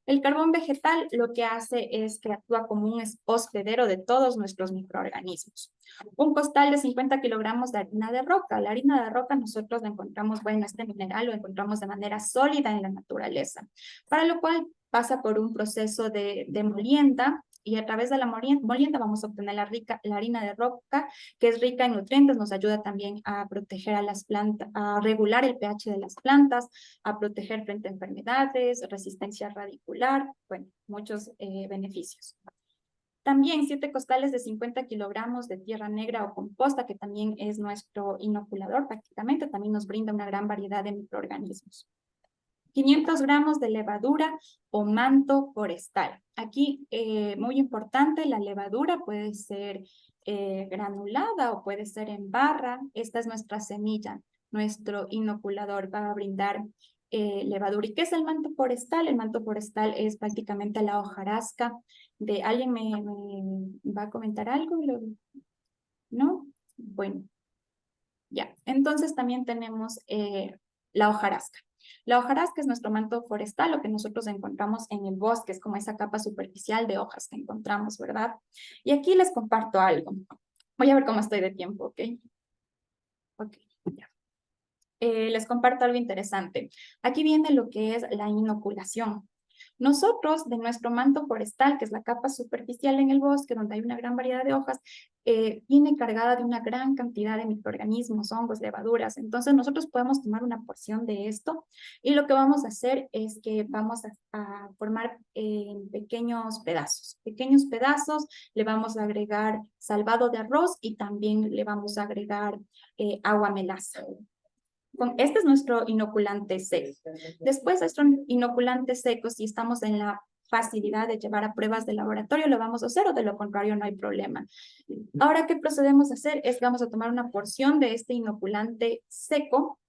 El carbón vegetal lo que hace es que actúa como un hospedero de todos nuestros microorganismos. Un costal de 50 kilogramos de harina de roca. La harina de roca nosotros la encontramos, bueno, este mineral lo encontramos de manera sólida en la naturaleza, para lo cual pasa por un proceso de molienda, y a través de la molienda vamos a obtener la harina de roca, que es rica en nutrientes, nos ayuda también a proteger a las plantas, a regular el pH de las plantas, a proteger frente a enfermedades, resistencia radicular, bueno, muchos beneficios. También 7 costales de 50 kilogramos de tierra negra o composta, que también es nuestro inoculador prácticamente, también nos brinda una gran variedad de microorganismos. 500 gramos de levadura o manto forestal. Aquí, muy importante, la levadura puede ser granulada o puede ser en barra. Esta es nuestra semilla, nuestro inoculador va a brindar levadura. ¿Y qué es el manto forestal? El manto forestal es prácticamente la hojarasca de... ¿Alguien me va a comentar algo? ¿No? Bueno, ya. Entonces también tenemos la hojarasca. La hojarasca es nuestro manto forestal, lo que nosotros encontramos en el bosque, es como esa capa superficial de hojas que encontramos, ¿verdad? Y aquí les comparto algo. Voy a ver cómo estoy de tiempo, ¿ok? Ok, ya. Les comparto algo interesante. Aquí viene lo que es la inoculación. Nosotros, de nuestro manto forestal, que es la capa superficial en el bosque, donde hay una gran variedad de hojas, viene cargada de una gran cantidad de microorganismos, hongos, levaduras. Entonces, nosotros podemos tomar una porción de esto, y lo que vamos a hacer es que vamos a formar pequeños pedazos. Pequeños pedazos, le vamos a agregar salvado de arroz y también le vamos a agregar agua melaza. Este es nuestro inoculante seco. Después de nuestro inoculante seco, si estamos en la facilidad de llevar a pruebas de laboratorio, lo vamos a hacer, o de lo contrario no hay problema. Ahora, ¿qué procedemos a hacer? Es que vamos a tomar una porción de este inoculante seco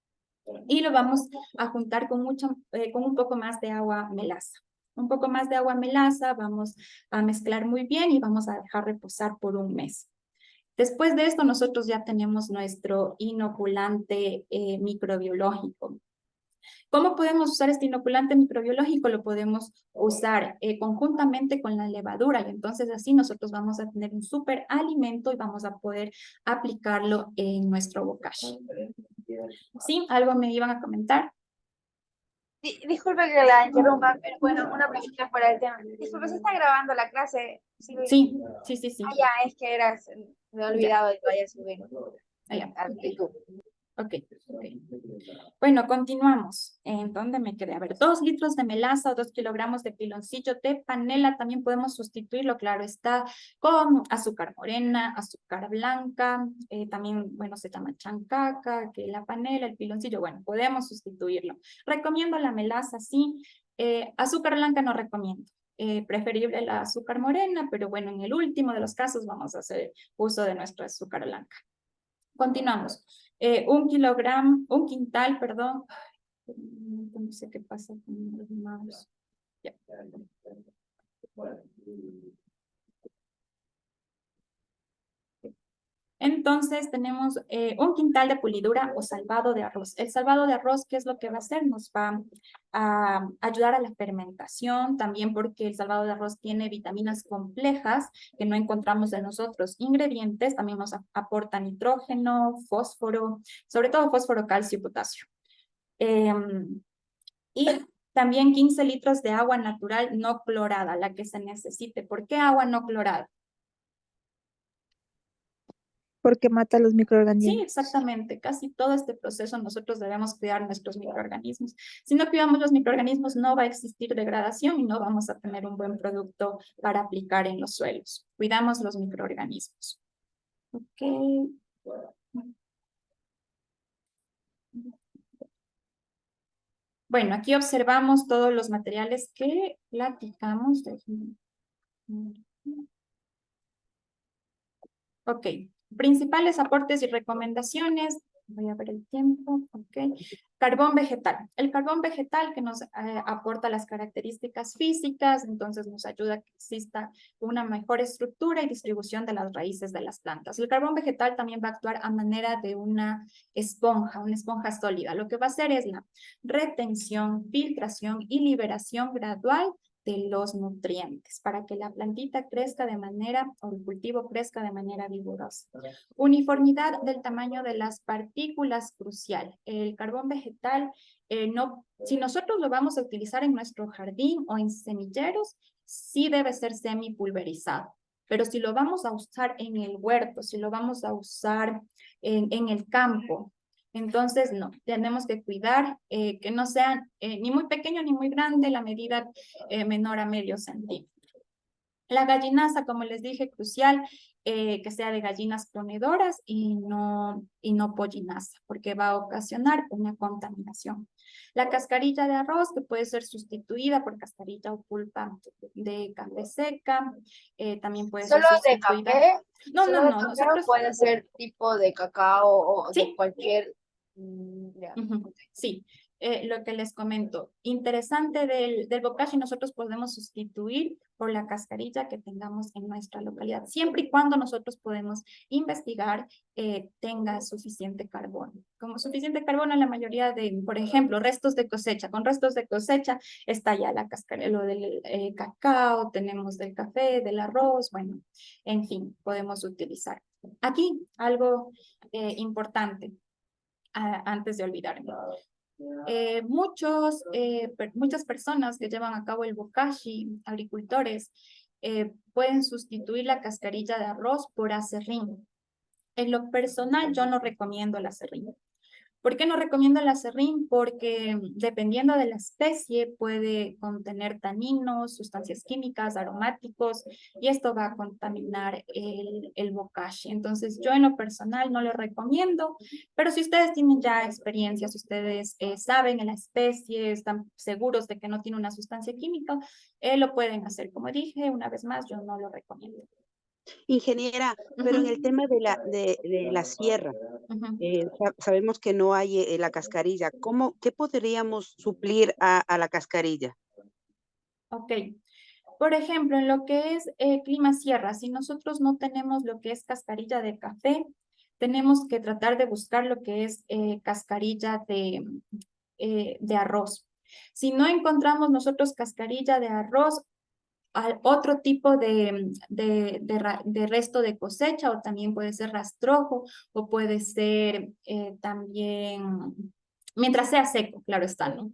y lo vamos a juntar con un poco más de agua melaza. Un poco más de agua melaza, vamos a mezclar muy bien y vamos a dejar reposar por un mes. Después de esto, nosotros ya tenemos nuestro inoculante microbiológico. ¿Cómo podemos usar este inoculante microbiológico? Lo podemos usar conjuntamente con la levadura y entonces así nosotros vamos a tener un súper alimento y vamos a poder aplicarlo en nuestro bokashi. ¿Sí? ¿Algo me iban a comentar? Disculpe que la interrumpa, pero bueno, una pregunta fuera del tema. Disculpe, ¿se está grabando la clase? Sí. Sí, sí, sí, sí. Ah, ya, es que me he olvidado de que vaya a subir Allá. al YouTube. Ok, ok. Bueno, continuamos. ¿En dónde me quedé? A ver, 2 litros de melaza, 2 kilogramos de piloncillo de panela. También podemos sustituirlo, claro, está con azúcar morena, azúcar blanca. También, bueno, se llama chancaca, que la panela, el piloncillo. Bueno, podemos sustituirlo. Recomiendo la melaza, sí. Azúcar blanca no recomiendo. Preferible la azúcar morena, pero bueno, en el último de los casos vamos a hacer uso de nuestra azúcar blanca. Continuamos. 1 quintal, perdón. No sé qué pasa con los mouse. Ya. Entonces tenemos 1 quintal de pulidura o salvado de arroz. El salvado de arroz, ¿qué es lo que va a hacer? Nos va a ayudar a la fermentación, también porque el salvado de arroz tiene vitaminas complejas que no encontramos en los otros ingredientes. También nos aporta nitrógeno, fósforo, sobre todo fósforo, calcio y potasio. Y también 15 litros de agua natural no clorada, la que se necesite. ¿Por qué agua no clorada? Porque mata a los Sí, microorganismos. exactamente. Casi todo este proceso nosotros debemos cuidar nuestros microorganismos. Si no cuidamos los microorganismos, no va a existir degradación y no vamos a tener un buen producto para aplicar en los suelos. Cuidamos los microorganismos. Ok. Bueno, aquí observamos todos los materiales que platicamos. Ok, principales aportes y recomendaciones. Voy a ver el tiempo. Ok. Carbón vegetal. El carbón vegetal que nos aporta las características físicas, entonces nos ayuda a que exista una mejor estructura y distribución de las raíces de las plantas. El carbón vegetal también va a actuar a manera de una esponja sólida. Lo que va a hacer es la retención, filtración y liberación gradual de los nutrientes para que la plantita crezca de manera, o el cultivo crezca de manera vigorosa. Uniformidad del tamaño de las partículas crucial. El carbón vegetal, si nosotros lo vamos a utilizar en nuestro jardín o en semilleros, sí debe ser semipulverizado. Pero si lo vamos a usar en el huerto, si lo vamos a usar en el campo, entonces, no, tenemos que cuidar que no sean ni muy pequeño ni muy grande, la medida menor a medio centímetro. La gallinaza, como les dije, crucial, que sea de gallinas ponedoras y no pollinaza, porque va a ocasionar una contaminación. La cascarilla de arroz, que puede ser sustituida por cascarilla o pulpa de café seca, también puede ser ¿Solo de sustituida. café? No, ¿Solo no, de no, café nosotros... o puede ser tipo de cacao o Sí. de cualquier... ya. Sí, lo que les comento, interesante del bokashi, nosotros podemos sustituir por la cascarilla que tengamos en nuestra localidad, siempre y cuando nosotros podemos investigar tenga suficiente carbono. Como suficiente carbono, la mayoría de, por ejemplo, restos de cosecha. Con restos de cosecha está ya la cascarilla, lo del cacao, tenemos del café, del arroz, bueno, en fin, podemos utilizar. Aquí, algo importante. Antes de olvidarme. Muchas personas que llevan a cabo el bokashi, agricultores, pueden sustituir la cascarilla de arroz por aserrín. En lo personal, yo no recomiendo el aserrín. ¿Por qué no recomiendo el aserrín? Porque dependiendo de la especie puede contener taninos, sustancias químicas, aromáticos, y esto va a contaminar el bokashi. Entonces yo en lo personal no lo recomiendo, pero si ustedes tienen ya experiencia, si ustedes saben en la especie, están seguros de que no tiene una sustancia química, lo pueden hacer. Como dije, una vez más, yo no lo recomiendo. Ingeniera, pero en el tema de la sierra, sabemos que no hay la cascarilla. ¿Qué podríamos suplir a la cascarilla? Ok. Por ejemplo, en lo que es clima sierra, si nosotros no tenemos lo que es cascarilla de café, tenemos que tratar de buscar lo que es cascarilla de arroz. Si no encontramos nosotros cascarilla de arroz, otro tipo de resto de cosecha, o también puede ser rastrojo, o puede ser también, mientras sea seco, claro está, ¿no?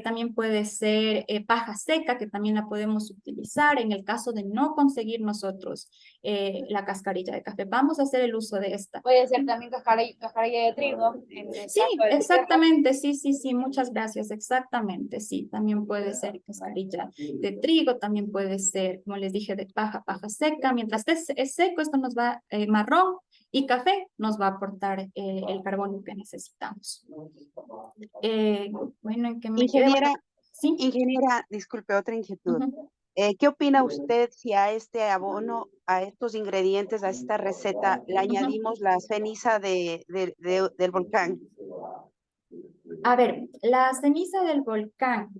También puede ser paja seca, que también la podemos utilizar en el caso de no conseguir nosotros la cascarilla de café. Vamos a hacer el uso de esta. Puede ser también cascarilla de trigo. En el Sí, caso de exactamente, sí, muchas gracias, exactamente, sí, también puede ser cascarilla de trigo, también puede ser, como les dije, de paja seca. Mientras es seco, esto nos va marrón, y café nos va a aportar el carbono que necesitamos. Bueno, ¿en qué me quedé? Ingeniera, Sí. ingeniera, disculpe, otra inquietud. Ujú. ¿Qué opina usted si a este abono, a estos ingredientes, a esta receta, le añadimos la ceniza del volcán? A ver, la ceniza del volcán,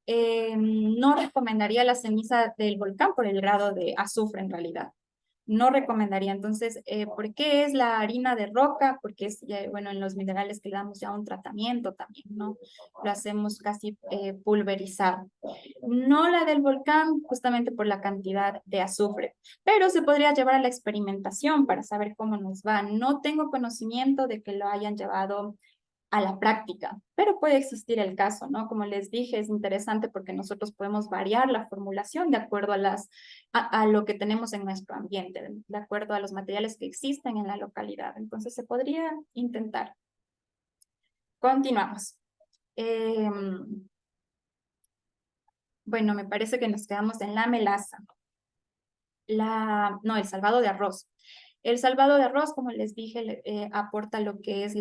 no recomendaría la ceniza del volcán por el grado de azufre en realidad. No recomendaría. Entonces, ¿por qué es la harina de roca? Porque es, bueno, en los minerales que le damos ya un tratamiento también, ¿no? Lo hacemos casi pulverizado. No la del volcán, justamente por la cantidad de azufre, pero se podría llevar a la experimentación para saber cómo nos va. No tengo conocimiento de que lo hayan llevado a la práctica, pero puede existir el caso, ¿no? Como les dije, es interesante porque nosotros podemos variar la formulación de acuerdo a lo que tenemos en nuestro ambiente, de acuerdo a los materiales que existen en la localidad. Entonces se podría intentar. Continuamos. Bueno, me parece que nos quedamos en la melaza. No, el salvado de arroz. El salvado de arroz, como les dije, aporta lo que es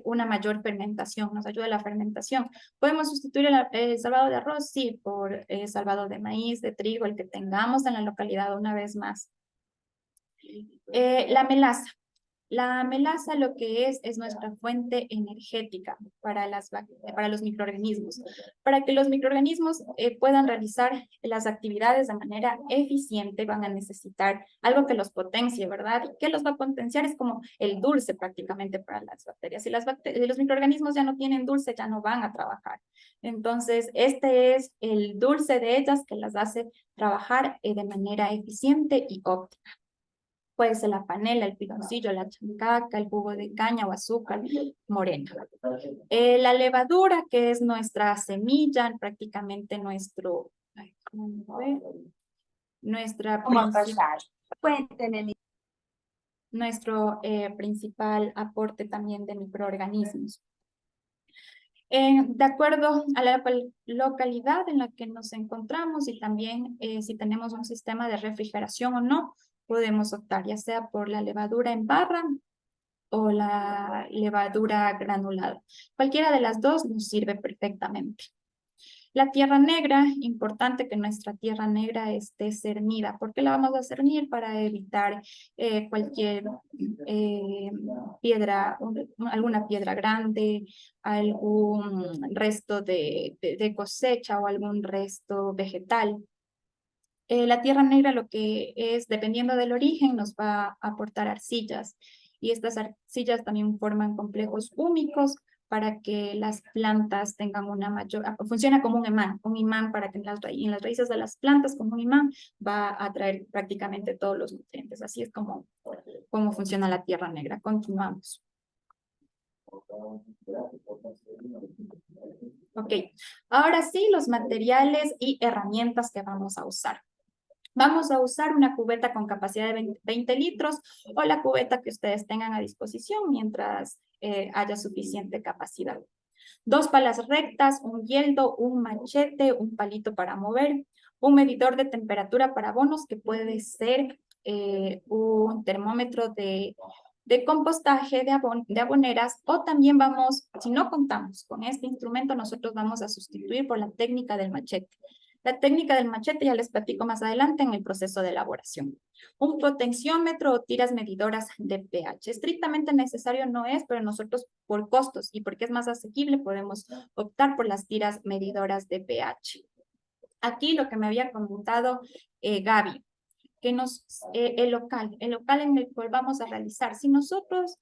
una mayor fermentación, nos ayuda a la fermentación. ¿Podemos sustituir el salvado de arroz? Sí, por salvado de maíz, de trigo, el que tengamos en la localidad una vez más. La melaza. La melaza lo que es nuestra fuente energética para los microorganismos. Para que los microorganismos puedan realizar las actividades de manera eficiente, van a necesitar algo que los potencie, ¿verdad? ¿Y qué los va a potenciar? Es como el dulce prácticamente para las bacterias. Si los microorganismos ya no tienen dulce, ya no van a trabajar. Entonces, este es el dulce de ellas que las hace trabajar de manera eficiente y óptima. Puede ser la panela, el piloncillo, la chancaca, el jugo de caña o azúcar morena. La levadura, que es nuestra semilla, prácticamente nuestro principal aporte también de microorganismos. De acuerdo a la localidad en la que nos encontramos y también si tenemos un sistema de refrigeración o no, podemos optar ya sea por la levadura en barra o la levadura granulada. Cualquiera de las dos nos sirve perfectamente. La tierra negra, importante que nuestra tierra negra esté cernida. ¿Por qué la vamos a cernir? Para evitar cualquier piedra, alguna piedra grande, algún resto de cosecha o algún resto vegetal. La tierra negra lo que es, dependiendo del origen, nos va a aportar arcillas. Y estas arcillas también forman complejos húmicos para que las plantas tengan una mayor, funciona como un imán para que en las raíces de las plantas, como un imán, va a atraer prácticamente todos los nutrientes. Así es como funciona la tierra negra. Continuamos. Ok, ahora sí, los materiales y herramientas que vamos a usar. Vamos a usar una cubeta con capacidad de 20 litros o la cubeta que ustedes tengan a disposición mientras haya suficiente capacidad. 2 palas rectas, un hieldo, un machete, un palito para mover, un medidor de temperatura para abonos que puede ser un termómetro de compostaje de aboneras, o también si no contamos con este instrumento, nosotros vamos a sustituir por la técnica del machete. La técnica del machete ya les platico más adelante en el proceso de elaboración. Un potenciómetro o tiras medidoras de pH. Estrictamente necesario no es, pero nosotros por costos y porque es más asequible podemos optar por las tiras medidoras de pH. Aquí lo que me había comentado Gaby, que el local en el cual vamos a realizar. Si nosotros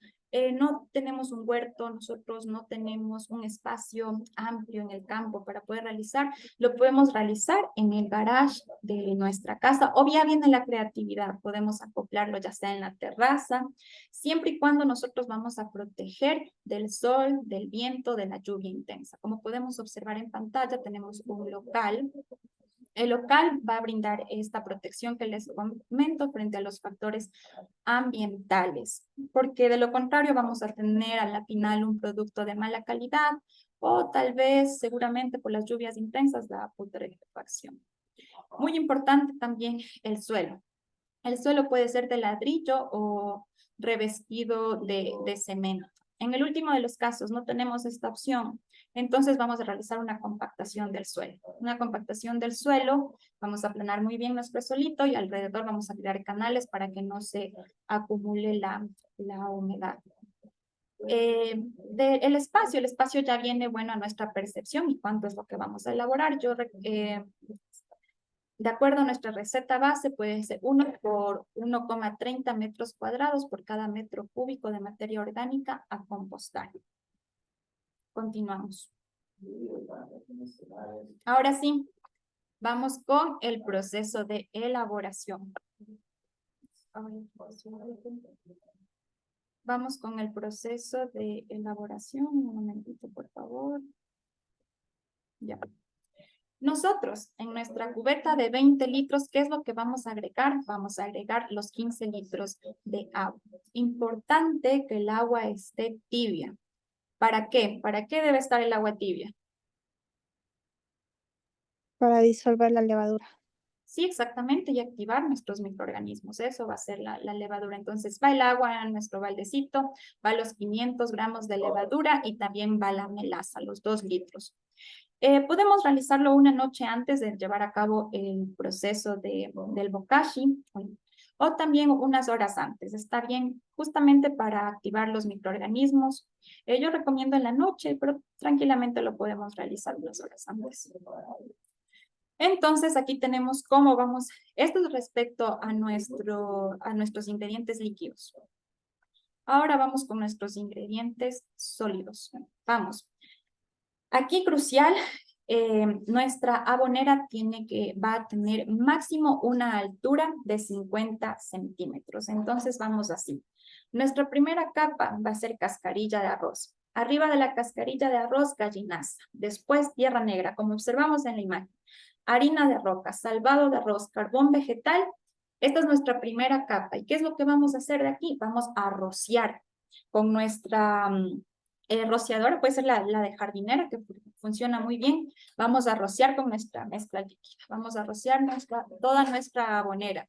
No tenemos un huerto, nosotros no tenemos un espacio amplio en el campo para poder realizar, lo podemos realizar en el garage de nuestra casa o ya viene la creatividad, podemos acoplarlo ya sea en la terraza, siempre y cuando nosotros vamos a proteger del sol, del viento, de la lluvia intensa. Como podemos observar en pantalla, tenemos un local. El local va a brindar esta protección que les comento frente a los factores ambientales, porque de lo contrario vamos a tener a la final un producto de mala calidad o tal vez seguramente por las lluvias intensas la putrefacción. Muy importante también el suelo. El suelo puede ser de ladrillo o revestido de cemento. En el último de los casos no tenemos esta opción, entonces vamos a realizar una compactación del suelo. Una compactación del suelo, vamos a aplanar muy bien nuestro suelito y alrededor vamos a crear canales para que no se acumule la humedad. El espacio ya viene, bueno, a nuestra percepción y cuánto es lo que vamos a elaborar. De acuerdo a nuestra receta base, puede ser 1 por 1,30 metros cuadrados por cada metro cúbico de materia orgánica a compostar. Continuamos. Ahora sí, vamos con el proceso de elaboración. Vamos con el proceso de elaboración. Un momentito, por favor. Ya. Nosotros, en nuestra cubeta de 20 litros, ¿qué es lo que vamos a agregar? Vamos a agregar los 15 litros de agua. Importante que el agua esté tibia. ¿Para qué? ¿Para qué debe estar el agua tibia? Para disolver la levadura. Sí, exactamente, y activar nuestros microorganismos. Eso va a ser la levadura. Entonces, va el agua a nuestro baldecito, va los 500 gramos de levadura y también va la melaza, los 2 litros. Podemos realizarlo una noche antes de llevar a cabo el proceso del bokashi o también unas horas antes. Está bien justamente para activar los microorganismos. Yo recomiendo en la noche, pero tranquilamente lo podemos realizar unas horas antes. Entonces, aquí tenemos cómo vamos, esto es respecto a nuestros ingredientes líquidos. Ahora vamos con nuestros ingredientes sólidos. Vamos. Aquí crucial, nuestra abonera va a tener máximo una altura de 50 centímetros. Entonces vamos así. Nuestra primera capa va a ser cascarilla de arroz. Arriba de la cascarilla de arroz, gallinaza. Después tierra negra, como observamos en la imagen. Harina de roca, salvado de arroz, carbón vegetal. Esta es nuestra primera capa. ¿Y qué es lo que vamos a hacer de aquí? Vamos a rociar con nuestra rociadora, puede ser la de jardinera, que funciona muy bien. Vamos a rociar con nuestra mezcla líquida. Vamos a rociar toda nuestra abonera.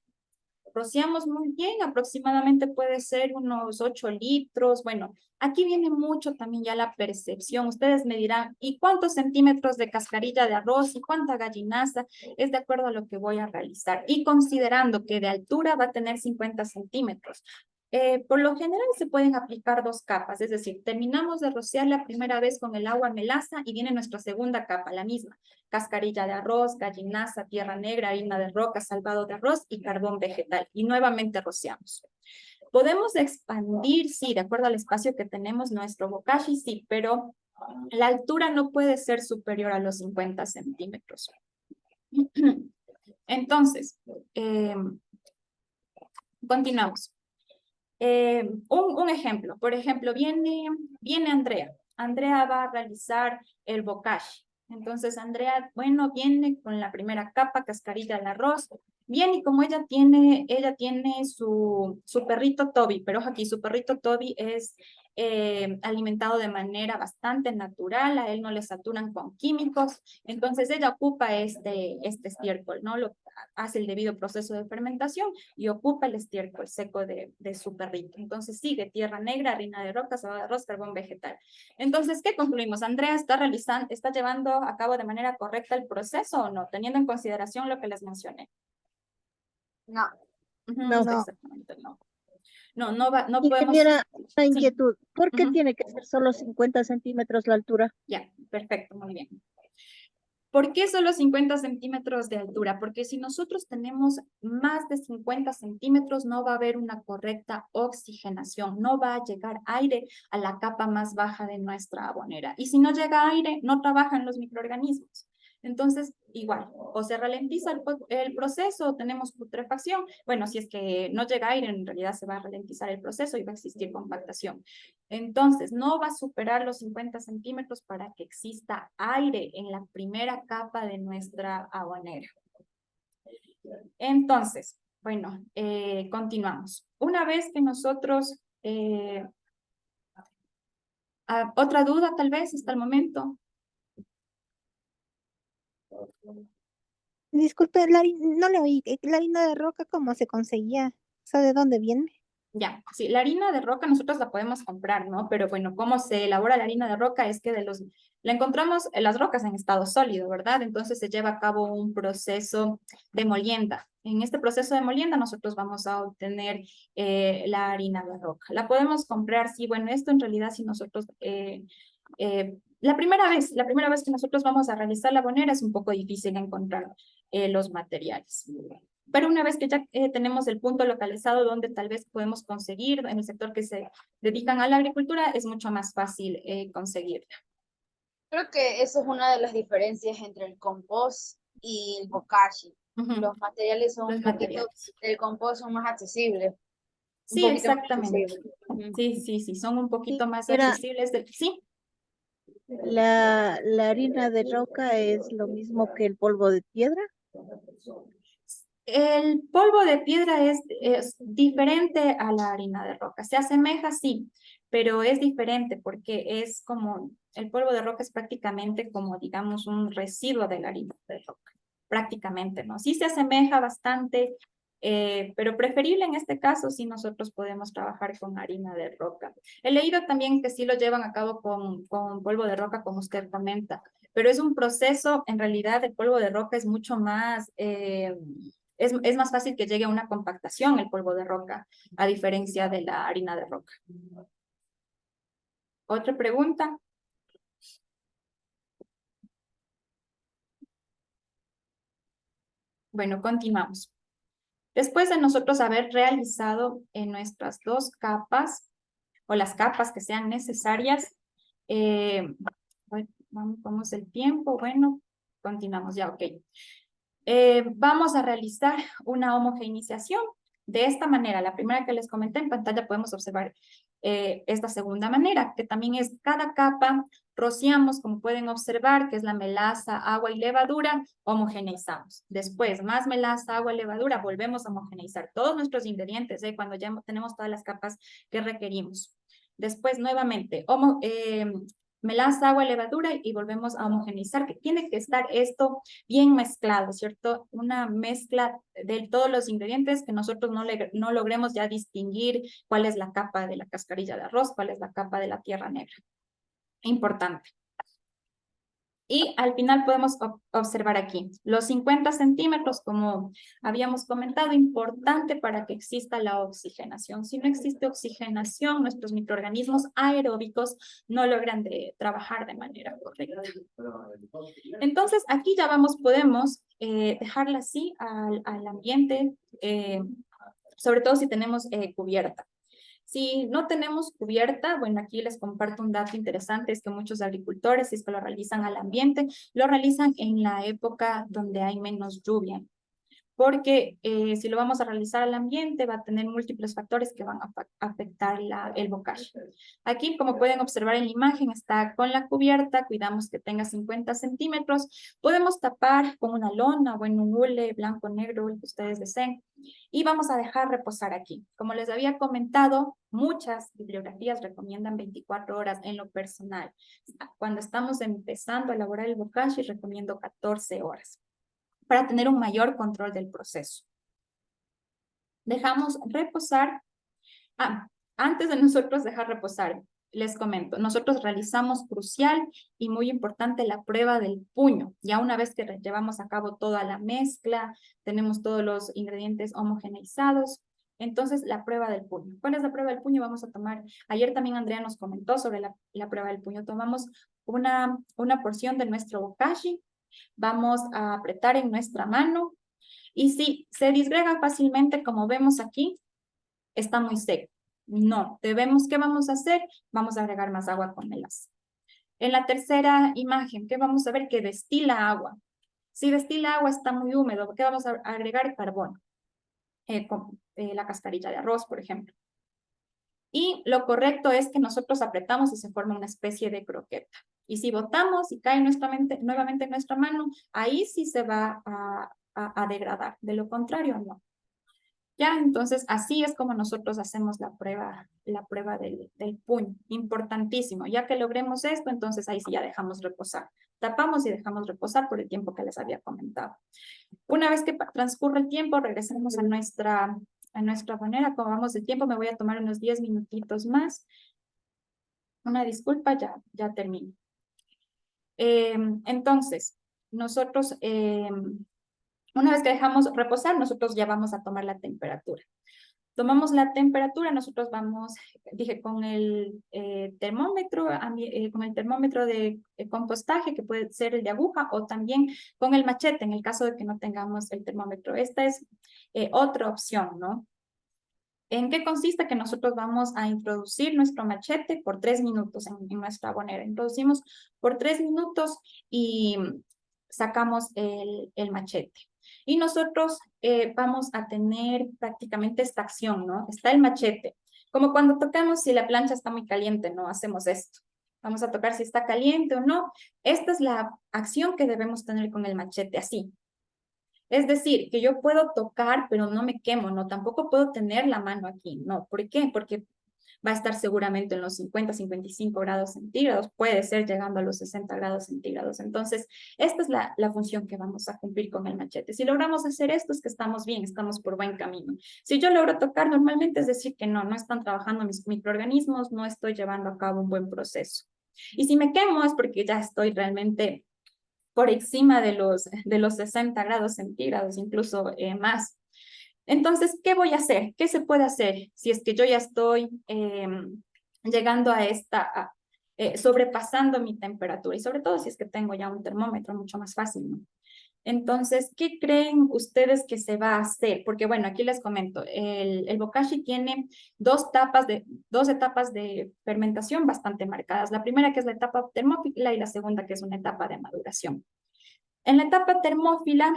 Rociamos muy bien, aproximadamente puede ser unos 8 litros. Bueno, aquí viene mucho también ya la percepción. Ustedes me dirán, ¿y cuántos centímetros de cascarilla de arroz y cuánta gallinaza? Es de acuerdo a lo que voy a realizar. Y considerando que de altura va a tener 50 centímetros. Por lo general se pueden aplicar 2 capas, es decir, terminamos de rociar la primera vez con el agua melaza y viene nuestra segunda capa, la misma. Cascarilla de arroz, gallinaza, tierra negra, harina de roca, salvado de arroz y carbón vegetal. Y nuevamente rociamos. Podemos expandir, sí, de acuerdo al espacio que tenemos, nuestro bokashi, sí, pero la altura no puede ser superior a los 50 centímetros. Entonces, continuamos. Un ejemplo, por ejemplo, viene Andrea. Andrea va a realizar el bokashi. Entonces, Andrea, bueno, viene con la primera capa, cascarilla de arroz. Bien, y como ella tiene su perrito Toby, pero ojo aquí, su perrito Toby es alimentado de manera bastante natural, a él no le saturan con químicos, entonces ella ocupa este estiércol, ¿no? Hace el debido proceso de fermentación y ocupa el estiércol seco de su perrito. Entonces sigue tierra negra, harina de roca, salvado de arroz, carbón vegetal. Entonces, ¿qué concluimos? ¿Andrea está llevando a cabo de manera correcta el proceso o no? Teniendo en consideración lo que les mencioné. No. No. Exactamente, no. No podemos... Ingeniera, una inquietud. ¿Por qué Ujú. tiene que ser solo 50 centímetros la altura? Ya, perfecto, muy bien. ¿Por qué solo 50 centímetros de altura? Porque si nosotros tenemos más de 50 centímetros, no va a haber una correcta oxigenación, no va a llegar aire a la capa más baja de nuestra abonera. Y si no llega aire, no trabajan los microorganismos. Entonces, igual, o se ralentiza el proceso, o tenemos putrefacción. Bueno, si es que no llega aire, en realidad se va a ralentizar el proceso y va a existir compactación. Entonces, no va a superar los 50 centímetros para que exista aire en la primera capa de nuestra abonera. Entonces, bueno, continuamos. Una vez que nosotros... ¿otra duda tal vez hasta el momento? Disculpe, no le oí. ¿La harina de roca cómo se conseguía? O sea, ¿de dónde viene? Ya, sí, la harina de roca nosotros la podemos comprar, ¿no? Pero bueno, ¿cómo se elabora la harina de roca? Es que la encontramos en las rocas en estado sólido, ¿verdad? Entonces se lleva a cabo un proceso de molienda. En este proceso de molienda nosotros vamos a obtener la harina de roca. La podemos comprar, sí, bueno, esto en realidad si nosotros... la primera vez que nosotros vamos a realizar la abonera es un poco difícil encontrar los materiales. Pero una vez que ya tenemos el punto localizado donde tal vez podemos conseguir en el sector que se dedican a la agricultura, es mucho más fácil conseguirla. Creo que eso es una de las diferencias entre el compost y el bokashi. Los materiales son Los un poquito, materiales. el compost son más accesibles. Un Sí, poquito más exactamente. accesibles. Sí, son un poquito más Mira, accesibles. Sí, la harina de roca es lo mismo que el polvo de piedra. el polvo de piedra es diferente a la harina de roca. Se asemeja, sí, pero es diferente porque es como, el polvo de roca es prácticamente como, digamos, un residuo de la harina de roca. Prácticamente, ¿no? Sí se asemeja bastante, pero preferible en este caso si nosotros podemos trabajar con harina de roca. He leído también que sí lo llevan a cabo con polvo de roca, como usted comenta, pero es un proceso, en realidad el polvo de roca es mucho más... es más fácil que llegue a una compactación el polvo de roca, a diferencia de la harina de roca. ¿Otra pregunta? Bueno, continuamos. Después de nosotros haber realizado en nuestras dos capas, o las capas que sean necesarias, vamos el tiempo, bueno, continuamos ya, ok. Vamos a realizar una homogeneización. De esta manera, la primera que les comenté en pantalla podemos observar esta segunda manera, que también es cada capa, rociamos, como pueden observar, que es la melaza, agua y levadura, homogeneizamos. Después, más melaza, agua y levadura, volvemos a homogeneizar todos nuestros ingredientes, cuando ya tenemos todas las capas que requerimos. Después, nuevamente, melaza, agua, levadura y volvemos a homogeneizar, que tiene que estar esto bien mezclado, ¿cierto? Una mezcla de todos los ingredientes que nosotros no logremos ya distinguir cuál es la capa de la cascarilla de arroz, cuál es la capa de la tierra negra. Importante. Y al final podemos observar aquí los 50 centímetros, como habíamos comentado, importante para que exista la oxigenación. Si no existe oxigenación, nuestros microorganismos aeróbicos no logran trabajar de manera correcta. Entonces, aquí ya podemos dejarla así al ambiente, sobre todo si tenemos cubierta. Si no tenemos cubierta, bueno, aquí les comparto un dato interesante, es que muchos agricultores, si es que lo realizan al ambiente, lo realizan en la época donde hay menos lluvia. Porque si lo vamos a realizar al ambiente va a tener múltiples factores que van a afectar el bokashi. Aquí, como pueden observar en la imagen, está con la cubierta, cuidamos que tenga 50 centímetros, podemos tapar con una lona o en un hule blanco, negro, el que ustedes deseen, y vamos a dejar reposar aquí. Como les había comentado, muchas bibliografías recomiendan 24 horas en lo personal. Cuando estamos empezando a elaborar el bokashi, recomiendo 14 horas. Para tener un mayor control del proceso. Dejamos reposar. Antes de nosotros dejar reposar, les comento, nosotros realizamos crucial y muy importante la prueba del puño. Ya una vez que llevamos a cabo toda la mezcla, tenemos todos los ingredientes homogeneizados, entonces la prueba del puño. ¿Cuál es la prueba del puño? Vamos a tomar, ayer también Andrea nos comentó sobre la prueba del puño. Tomamos una porción de nuestro bokashi, Vamos a apretar en nuestra mano y si se disgrega fácilmente, como vemos aquí, está muy seco. No, ¿qué vamos a hacer? Vamos a agregar más agua con el ácido. En la tercera imagen, ¿qué vamos a ver? Que destila agua. Si destila agua está muy húmedo, ¿qué vamos a agregar? Carbono. Con la cascarilla de arroz, por ejemplo. Y lo correcto es que nosotros apretamos y se forma una especie de croqueta. Y si botamos y cae nuevamente en nuestra mano, ahí sí se va a degradar. De lo contrario, no. Ya, entonces así es como nosotros hacemos la prueba del puño. Importantísimo. Ya que logremos esto, entonces ahí sí ya dejamos reposar. Tapamos y dejamos reposar por el tiempo que les había comentado. Una vez que transcurre el tiempo, regresamos a nuestra manera. Como vamos de tiempo, me voy a tomar unos 10 minutitos más. Una disculpa, ya termino. Entonces, nosotros, una vez que dejamos reposar, nosotros ya vamos a tomar la temperatura. Tomamos la temperatura, nosotros vamos, dije, con el termómetro, con el termómetro de compostaje, que puede ser el de aguja, o también con el machete, en el caso de que no tengamos el termómetro. Esta es otra opción, ¿no? ¿En qué consiste? Que nosotros vamos a introducir nuestro machete por 3 minutos en nuestra abonera. Introducimos por 3 minutos y sacamos el machete. Y nosotros vamos a tener prácticamente esta acción, ¿no? Está el machete. Como cuando tocamos si la plancha está muy caliente, ¿no? Hacemos esto. Vamos a tocar si está caliente o no. Esta es la acción que debemos tener con el machete, así. Es decir, que yo puedo tocar, pero no me quemo, ¿no? Tampoco puedo tener la mano aquí, ¿no? ¿Por qué? Porque va a estar seguramente en los 50, 55 grados centígrados, puede ser llegando a los 60 grados centígrados. Entonces, esta es la función que vamos a cumplir con el machete. Si logramos hacer esto, es que estamos bien, estamos por buen camino. Si yo logro tocar normalmente, es decir que no están trabajando mis microorganismos, no estoy llevando a cabo un buen proceso. Y si me quemo es porque ya estoy realmente por encima de los 60 grados centígrados, incluso más. Entonces, ¿qué voy a hacer? ¿Qué se puede hacer si es que yo ya estoy llegando a sobrepasando mi temperatura? Y sobre todo si es que tengo ya un termómetro, mucho más fácil, ¿no? Entonces, ¿qué creen ustedes que se va a hacer? Porque bueno, aquí les comento, el bokashi tiene dos etapas de fermentación bastante marcadas. La primera que es la etapa termófila y la segunda que es una etapa de maduración. En la etapa termófila,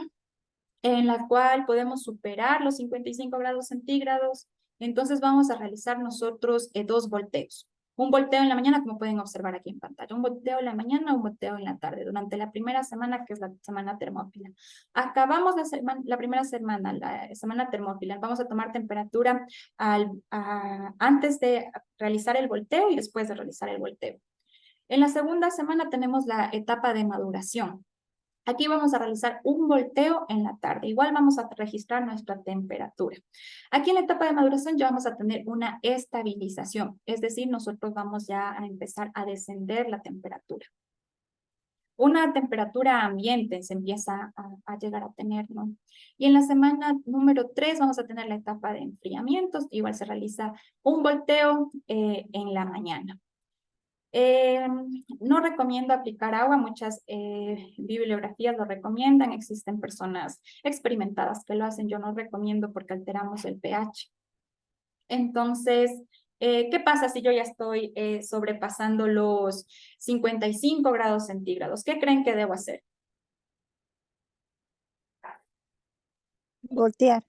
en la cual podemos superar los 55 grados centígrados, entonces vamos a realizar nosotros 2 volteos. Un volteo en la mañana, como pueden observar aquí en pantalla. Un volteo en la mañana, un volteo en la tarde, durante la primera semana, que es la semana termófila. Acabamos la primera semana, la semana termófila. Vamos a tomar temperatura antes de realizar el volteo y después de realizar el volteo. En la segunda semana tenemos la etapa de maduración. Aquí vamos a realizar un volteo en la tarde. Igual vamos a registrar nuestra temperatura. Aquí en la etapa de maduración ya vamos a tener una estabilización. Es decir, nosotros vamos ya a empezar a descender la temperatura. Una temperatura ambiente se empieza a llegar a tener, ¿no? Y en la semana número 3 vamos a tener la etapa de enfriamientos. Igual se realiza un volteo en la mañana. No recomiendo aplicar agua, muchas bibliografías lo recomiendan, existen personas experimentadas que lo hacen, yo no recomiendo porque alteramos el pH. Entonces, ¿qué pasa si yo ya estoy sobrepasando los 55 grados centígrados? ¿Qué creen que debo hacer? Voltear.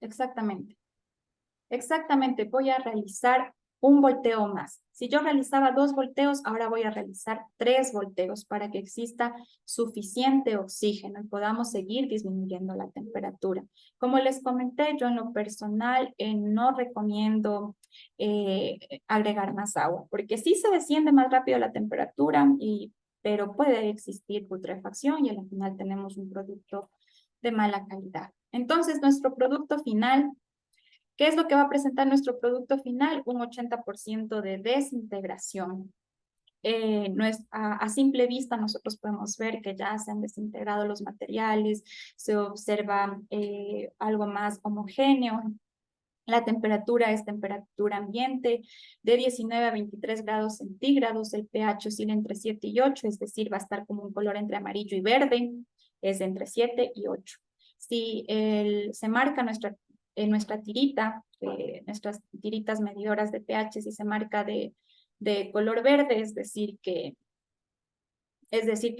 Exactamente. Exactamente, voy a realizar un volteo más. Si yo realizaba 2 volteos, ahora voy a realizar 3 volteos para que exista suficiente oxígeno y podamos seguir disminuyendo la temperatura. Como les comenté, yo en lo personal no recomiendo agregar más agua, porque sí se desciende más rápido la temperatura, pero puede existir putrefacción y al final tenemos un producto de mala calidad. Entonces, nuestro producto final, ¿qué es lo que va a presentar nuestro producto final? Un 80% de desintegración. A simple vista nosotros podemos ver que ya se han desintegrado los materiales, se observa algo más homogéneo La temperatura es temperatura ambiente de 19 a 23 grados centígrados. El pH oscila entre 7 y 8, es decir, va a estar como un color entre amarillo y verde, es entre 7 y 8. Si se marca en nuestra tirita, nuestras tiritas medidoras de pH, si se marca de color verde, es decir que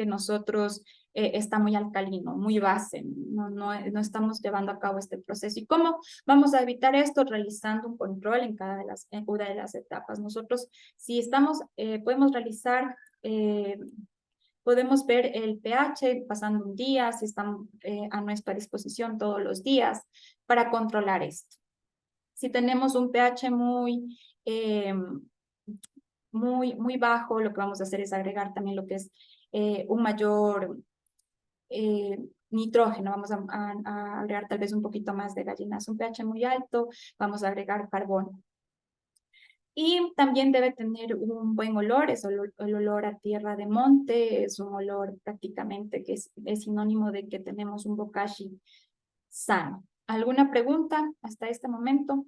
nosotros está muy alcalino, muy base, no estamos llevando a cabo este proceso. ¿Y cómo vamos a evitar esto? Realizando un control en una de las etapas. Nosotros, si estamos, podemos realizar, podemos ver el pH pasando un día, si están a nuestra disposición todos los días para controlar esto. Si tenemos un pH muy bajo, lo que vamos a hacer es agregar también lo que es un mayor nitrógeno, vamos a agregar tal vez un poquito más de gallinazo. Un pH muy alto, vamos a agregar carbono. Y también debe tener un buen olor, es el olor a tierra de monte, es un olor prácticamente que es sinónimo de que tenemos un bokashi sano. ¿Alguna pregunta hasta este momento?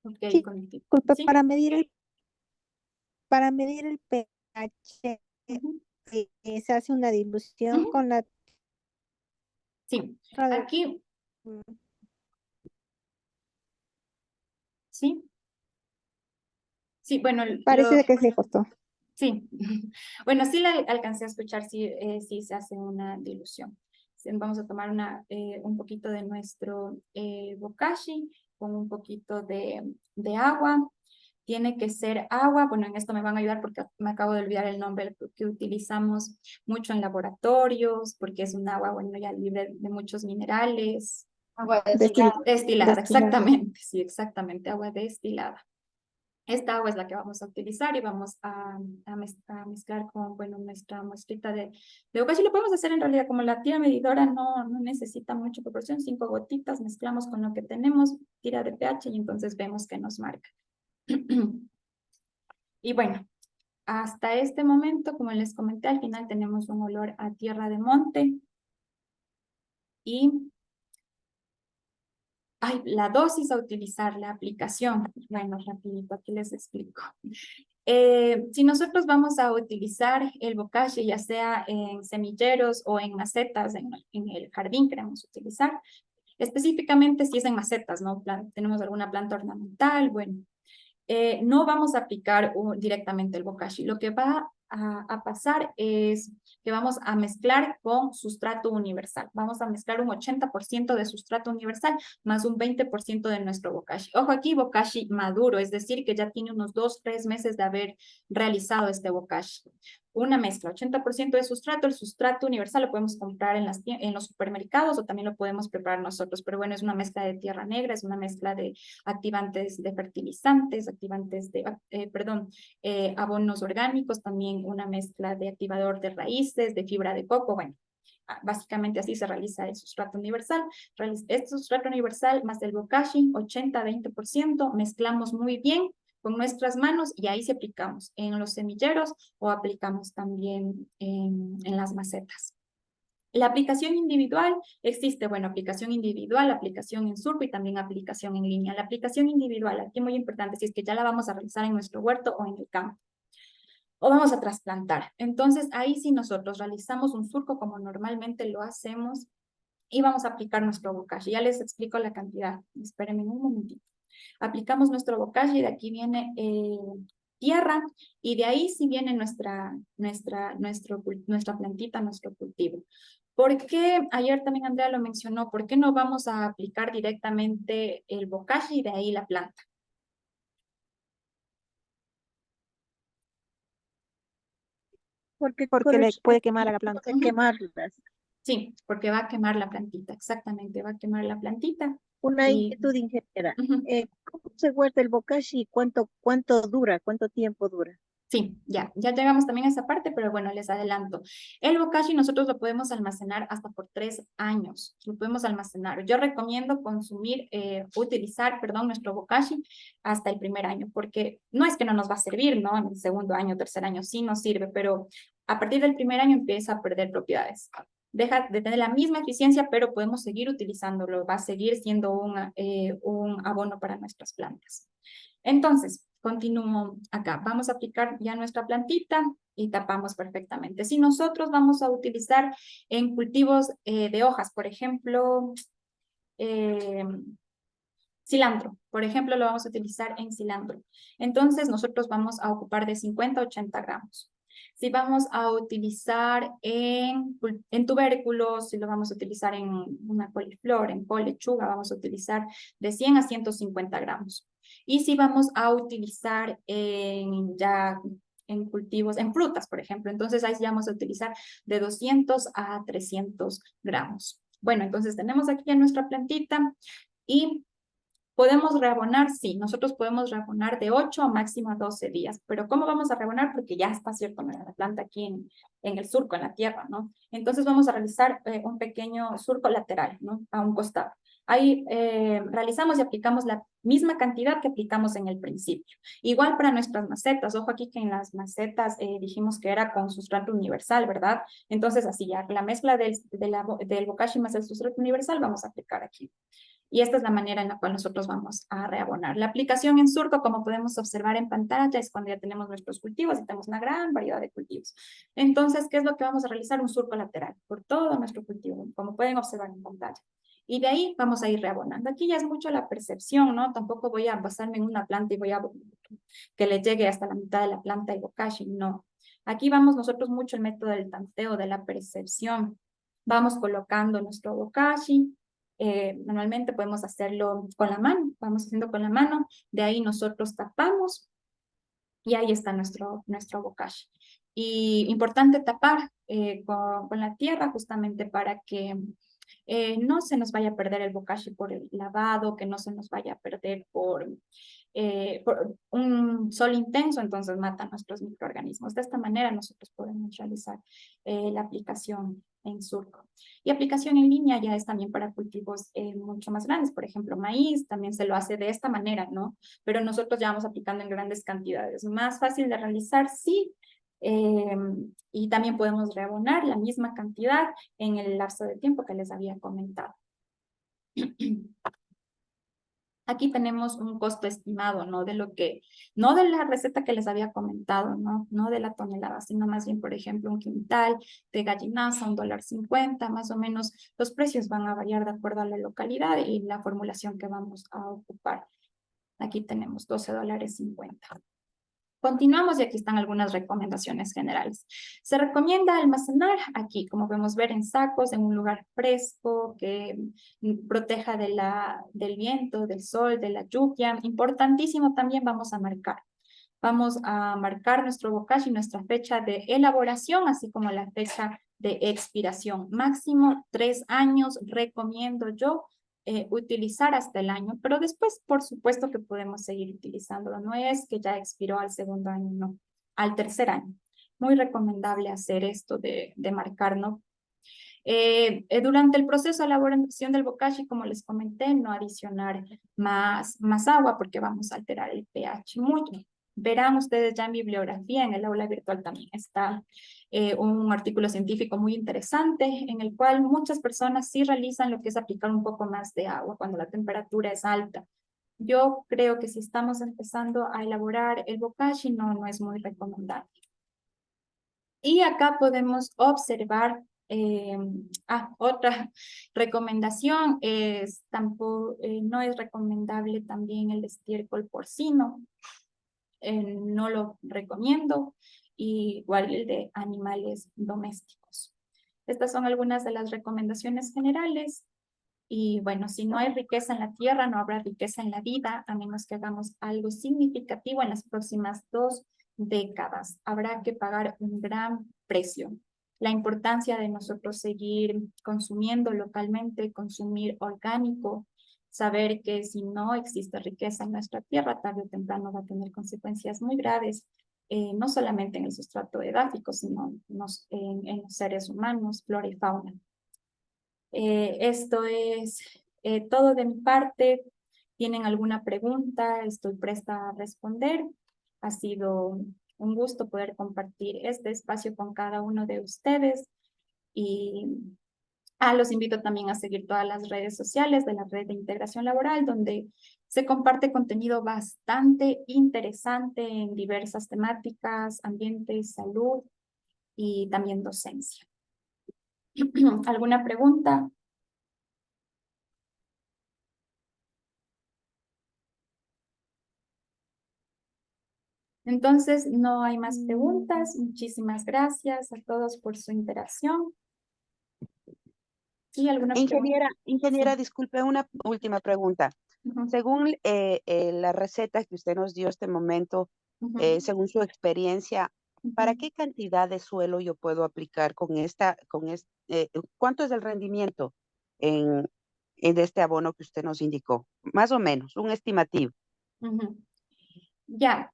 Ok, Sí, disculpe, ¿sí? para medir el pH, se hace una dilución con la Sí, tierra de- aquí, ¿sí? Sí, bueno, Parece que se costó. sí, bueno, sí la alcancé a escuchar si se hace una dilución. Vamos a tomar un poquito de nuestro bokashi con un poquito de agua. Tiene que ser agua, bueno, en esto me van a ayudar porque me acabo de olvidar el nombre que utilizamos mucho en laboratorios, porque es un agua, bueno, ya libre de muchos minerales. Agua destilada. Destilada, exactamente, sí, exactamente, agua destilada. Esta agua es la que vamos a utilizar y vamos a mezclar con, bueno, nuestra muestrita de bokashi. Lo podemos hacer en realidad como la tira medidora no necesita mucha proporción, 5 gotitas, mezclamos con lo que tenemos, tira de pH y entonces vemos que nos marca. Y bueno, hasta este momento, como les comenté, al final tenemos un olor a tierra de monte y la dosis a utilizar, la aplicación. Bueno, rapidito, aquí les explico. Si nosotros vamos a utilizar el bokashi, ya sea en semilleros o en macetas, en el jardín queremos utilizar, específicamente si es en macetas, ¿no? Tenemos alguna planta ornamental, bueno, no vamos a aplicar directamente el bokashi. Lo que va a pasar es que vamos a mezclar con sustrato universal. Vamos a mezclar un 80% de sustrato universal más un 20% de nuestro bokashi. Ojo aquí, bokashi maduro, es decir, que ya tiene unos 2-3 meses de haber realizado este bokashi. Una mezcla, 80% de sustrato. El sustrato universal lo podemos comprar en los supermercados o también lo podemos preparar nosotros, pero bueno, es una mezcla de tierra negra, es una mezcla de activantes de fertilizantes, abonos orgánicos, también una mezcla de activador de raíces, de fibra de coco, bueno, básicamente así se realiza el sustrato universal. Este sustrato universal más el bokashi, 80-20%, mezclamos muy bien con nuestras manos y ahí se aplicamos en los semilleros o aplicamos también en las macetas. La aplicación individual existe, bueno, aplicación individual, aplicación en surco y también aplicación en línea. La aplicación individual, aquí muy importante, si es que ya la vamos a realizar en nuestro huerto o en el campo. O vamos a trasplantar. Entonces, ahí sí nosotros realizamos un surco como normalmente lo hacemos y vamos a aplicar nuestro bokashi. Ya les explico la cantidad. Espérenme un momentito. Aplicamos nuestro bokashi, de aquí viene tierra y de ahí sí viene nuestra plantita, nuestro cultivo. ¿Por qué? Ayer también Andrea lo mencionó, ¿por qué no vamos a aplicar directamente el bokashi y de ahí la planta? Porque Porque le puede quemar a la planta. puede quemarlas. Sí, porque va a quemar la plantita, exactamente, va a quemar la plantita. Una Y, inquietud, ingeniera. ujú. ¿Cómo se guarda el bokashi y cuánto dura, cuánto tiempo dura? Sí, ya llegamos también a esa parte, pero bueno, les adelanto. El bokashi nosotros lo podemos almacenar hasta por 3 años, lo podemos almacenar. Yo recomiendo utilizar nuestro bokashi hasta el primer año, porque no es que no nos va a servir, ¿no? En el segundo año, tercer año sí nos sirve, pero a partir del primer año empieza a perder propiedades. deja de tener la misma eficiencia, pero podemos seguir utilizándolo, va a seguir siendo un abono para nuestras plantas. Entonces, continúo acá. Vamos a aplicar ya nuestra plantita y tapamos perfectamente. Si nosotros vamos a utilizar en cultivos de hojas, por ejemplo, cilantro, por ejemplo, lo vamos a utilizar en cilantro. Entonces, nosotros vamos a ocupar de 50 a 80 gramos. Si vamos a utilizar en tubérculos, si lo vamos a utilizar en una coliflor, en col, lechuga, vamos a utilizar de 100 a 150 gramos. Y si vamos a utilizar en cultivos, en frutas, por ejemplo, entonces ahí ya vamos a utilizar de 200 a 300 gramos. Bueno, entonces tenemos aquí ya nuestra plantita y ¿podemos reabonar? Sí, nosotros podemos reabonar de 8 a máximo 12 días. Pero ¿cómo vamos a reabonar? Porque ya está, ¿cierto?, la planta aquí en el surco, en la tierra, ¿no? Entonces vamos a realizar un pequeño surco lateral, ¿no? A un costado. Ahí realizamos y aplicamos la misma cantidad que aplicamos en el principio. Igual para nuestras macetas. Ojo aquí que en las macetas dijimos que era con sustrato universal, ¿verdad? Entonces así ya la mezcla del bokashi más el sustrato universal vamos a aplicar aquí. Y esta es la manera en la cual nosotros vamos a reabonar. La aplicación en surco, como podemos observar en pantalla, es cuando ya tenemos nuestros cultivos y tenemos una gran variedad de cultivos. Entonces, ¿qué es lo que vamos a realizar? Un surco lateral por todo nuestro cultivo, como pueden observar en pantalla. Y de ahí vamos a ir reabonando. Aquí ya es mucho la percepción, ¿no? Tampoco voy a basarme en una planta y voy a que le llegue hasta la mitad de la planta el bokashi, no. Aquí vamos nosotros mucho el método del tanteo, de la percepción. Vamos colocando nuestro bokashi. Normalmente podemos hacerlo con la mano, vamos haciendo con la mano, de ahí nosotros tapamos y ahí está nuestro bokashi. Y importante tapar con la tierra justamente para que no se nos vaya a perder el bokashi por el lavado, que no se nos vaya a perder por un sol intenso, entonces mata nuestros microorganismos. De esta manera nosotros podemos realizar la aplicación en surco. Y aplicación en línea ya es también para cultivos mucho más grandes, por ejemplo, maíz, también se lo hace de esta manera, ¿no? Pero nosotros ya vamos aplicando en grandes cantidades. Más fácil de realizar, sí, y también podemos reabonar la misma cantidad en el lapso de tiempo que les había comentado. Aquí tenemos un costo estimado, ¿no? No de la receta que les había comentado, no de la tonelada, sino más bien, por ejemplo, un quintal de gallinaza, $1.50, más o menos. Los precios van a variar de acuerdo a la localidad y la formulación que vamos a ocupar. Aquí tenemos $12.50. Continuamos y aquí están algunas recomendaciones generales. Se recomienda almacenar aquí, como podemos ver, en sacos, en un lugar fresco, que proteja del viento, del sol, de la lluvia. Importantísimo también vamos a marcar nuestro bokashi, nuestra fecha de elaboración, así como la fecha de expiración. Máximo 3 años recomiendo yo utilizar hasta el año, pero después por supuesto que podemos seguir utilizándolo. No es que ya expiró al segundo año, no, al tercer año. Muy recomendable hacer esto de marcar, ¿no? Durante el proceso de elaboración del bokashi, como les comenté, no adicionar más agua porque vamos a alterar el pH mucho. Verán ustedes ya en bibliografía, en el aula virtual también está un artículo científico muy interesante en el cual muchas personas sí realizan lo que es aplicar un poco más de agua cuando la temperatura es alta. Yo creo que si estamos empezando a elaborar el bokashi no es muy recomendable. Y acá podemos observar otra recomendación es no es recomendable también el estiércol porcino. No lo recomiendo, igual el de animales domésticos. Estas son algunas de las recomendaciones generales. Y bueno, si no hay riqueza en la tierra, no habrá riqueza en la vida, a menos que hagamos algo significativo en las próximas 2 décadas. Habrá que pagar un gran precio. La importancia de nosotros seguir consumiendo localmente, consumir orgánico, saber que si no existe riqueza en nuestra tierra, tarde o temprano va a tener consecuencias muy graves, no solamente en el sustrato edáfico, sino en los seres humanos, flora y fauna. Esto es todo de mi parte. ¿Tienen alguna pregunta? Estoy presta a responder. Ha sido un gusto poder compartir este espacio con cada uno de ustedes y Los invito también a seguir todas las redes sociales de la Red de Integración Laboral, donde se comparte contenido bastante interesante en diversas temáticas, ambiente, salud y también docencia. ¿Alguna pregunta? Entonces, no hay más preguntas. Muchísimas gracias a todos por su interacción. ¿Sí, alguna pregunta? Ingeniera, Sí. disculpe, una última pregunta. Ujú, Según la receta que usted nos dio este momento, ujú, según su experiencia, ¿para ujú. qué cantidad de suelo yo puedo aplicar cuánto es el rendimiento de este abono que usted nos indicó? Más o menos, un estimativo. Ujú. Ya,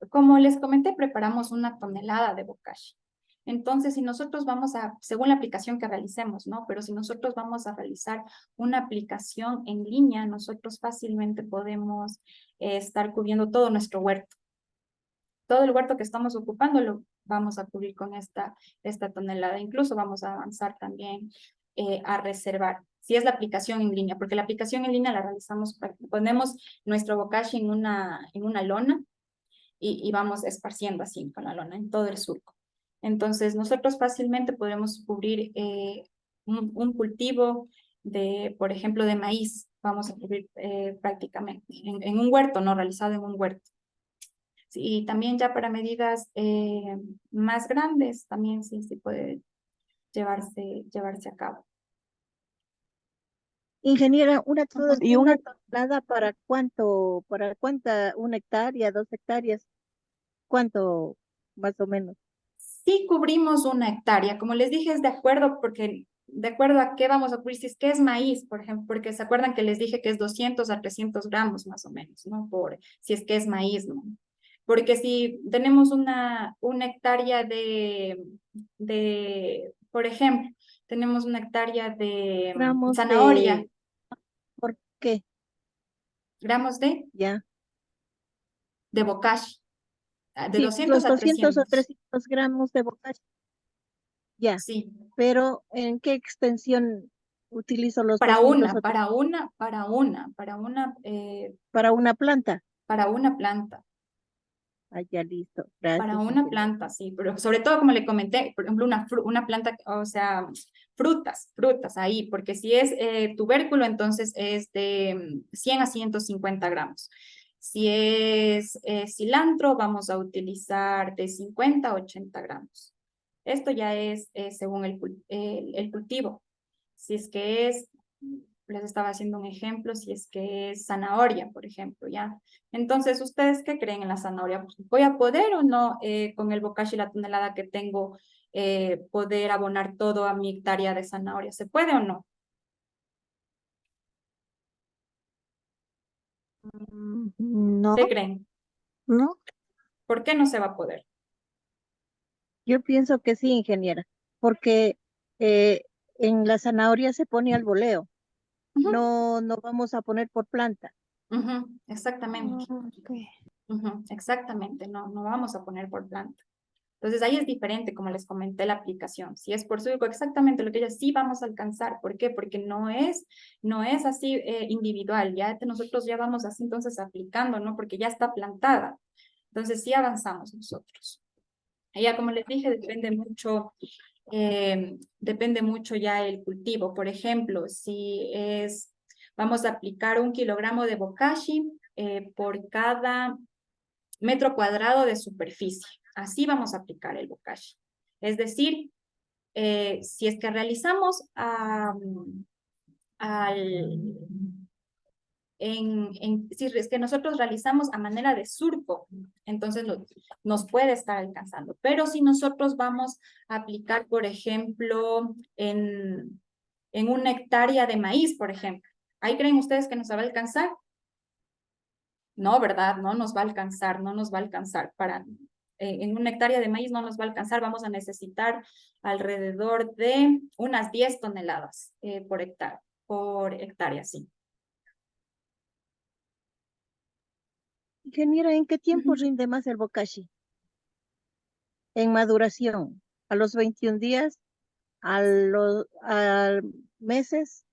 como les comenté, preparamos 1 tonelada de bokashi. Entonces, si nosotros vamos según la aplicación que realicemos, ¿no? Pero si nosotros vamos a realizar una aplicación en línea, nosotros fácilmente podemos estar cubriendo todo nuestro huerto. Todo el huerto que estamos ocupando lo vamos a cubrir con esta tonelada. Incluso vamos a avanzar también a reservar, si es la aplicación en línea, porque la aplicación en línea la realizamos, ponemos nuestro bokashi en una lona y vamos esparciendo así con la lona en todo el surco. Entonces, nosotros fácilmente podemos cubrir un cultivo por ejemplo, de maíz, vamos a cubrir prácticamente en un huerto, no realizado en un huerto. Sí, y también ya para medidas más grandes, también sí puede llevarse a cabo. Ingeniera, Ujú. una tonelada para cuánta, 1 hectárea, 2 hectáreas, cuánto más o menos. Sí cubrimos 1 hectárea, como les dije, es de acuerdo a qué vamos a cubrir, si es que es maíz, por ejemplo, porque se acuerdan que les dije que es 200 a 300 gramos más o menos, ¿no? Si es que es maíz, ¿no? Porque si tenemos una hectárea por ejemplo, tenemos 1 hectárea de Gramos zanahoria, ¿por qué? gramos Ya. de bokashi, de Sí, 200 los a 200 o 300, 300 gramos de bocashi. Ya. sí. Pero ¿en qué extensión utilizo los Para 200 una, o 300 para una, para una, para una planta? para una planta. Ah, ya listo. Para Gracias, una ingeniero. planta, sí, pero sobre todo, como le comenté, por ejemplo, una planta, o sea, frutas ahí, porque si es tubérculo, entonces es de 100 a 150 gramos. Si es cilantro, vamos a utilizar de 50 a 80 gramos. Esto ya es según el cultivo. Si es que les estaba haciendo un ejemplo, si es que es zanahoria, por ejemplo, ¿ya? Entonces, ¿ustedes qué creen en la zanahoria? Pues, ¿voy a poder o no con el bokashi, la tonelada que tengo, poder abonar todo a mi hectárea de zanahoria? ¿Se puede o no? No, ¿Qué creen? no. ¿Por qué no se va a poder? Yo pienso que sí, ingeniera, porque eh, en la zanahoria se pone al voleo. Ujú, No vamos a poner por planta. ujú, exactamente. Ok. Ujú, exactamente, no vamos a poner por planta. Entonces ahí es diferente, como les comenté, la aplicación. Si es por surco, exactamente lo que ellos sí vamos a alcanzar. ¿Por qué? Porque no es así individual. Nosotros ya vamos así entonces aplicando, ¿no? Porque ya está plantada. Entonces sí avanzamos nosotros. Y ya como les dije, depende mucho ya el cultivo. Por ejemplo, vamos a aplicar 1 kilogramo de bokashi por cada metro cuadrado de superficie. Así vamos a aplicar el bokashi. Es decir, si es que realizamos si es que nosotros realizamos a manera de surco, entonces nos puede estar alcanzando. Pero si nosotros vamos a aplicar, por ejemplo, en 1 hectárea de maíz, por ejemplo, ¿ahí creen ustedes que nos va a alcanzar? No, ¿verdad? No nos va a alcanzar, no nos va a alcanzar. En 1 hectárea de maíz no nos va a alcanzar, vamos a necesitar alrededor de unas 10 toneladas por hectárea, sí. Ingeniera, ¿en qué tiempo Ujú. rinde más el bokashi? En maduración, a los 21 días. a meses,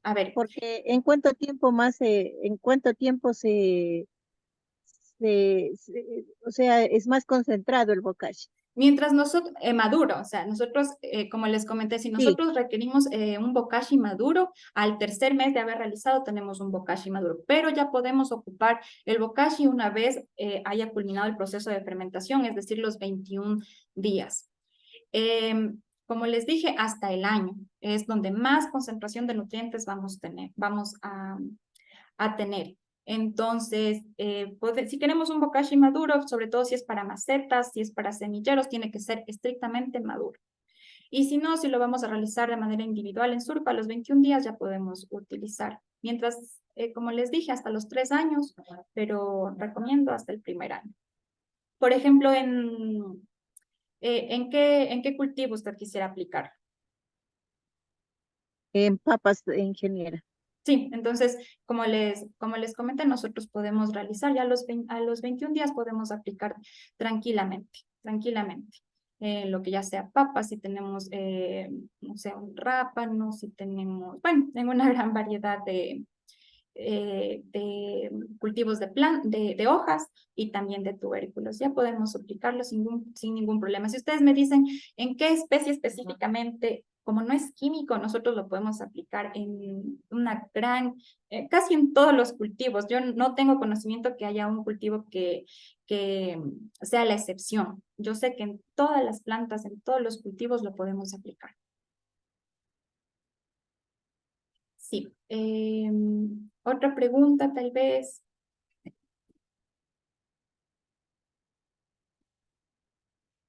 A ver, porque en cuánto tiempo o sea, es más concentrado el bokashi. mientras nosotros, maduro, o sea, nosotros, como les comenté, si Sí, nosotros requerimos un bokashi maduro, al tercer mes de haber realizado tenemos un bokashi maduro, pero ya podemos ocupar el bokashi una vez haya culminado el proceso de fermentación, es decir, los 21 días. Como les dije, hasta el año es donde más concentración de nutrientes vamos a tener. Entonces, si queremos un bokashi maduro, sobre todo si es para macetas, si es para semilleros, tiene que ser estrictamente maduro. Y si no, si lo vamos a realizar de manera individual en surpa, a los 21 días ya podemos utilizar. Mientras, como les dije, hasta los 3 años, pero recomiendo hasta el primer año. Por ejemplo, ¿en qué cultivo usted quisiera aplicar? en papas, ingeniera. Sí, entonces, como les comenté, nosotros podemos realizar ya a los 21 días podemos aplicar tranquilamente. Lo que ya sea papas, si tenemos, no sé, un rábano, si tenemos, bueno, en una gran variedad de cultivos de hojas y también de tubérculos. Ya podemos aplicarlo sin ningún problema. Si ustedes me dicen en qué especie específicamente, como no es químico, nosotros lo podemos aplicar en casi en todos los cultivos. Yo no tengo conocimiento que haya un cultivo que sea la excepción. Yo sé que en todas las plantas, en todos los cultivos lo podemos aplicar. Sí. Otra pregunta, tal vez.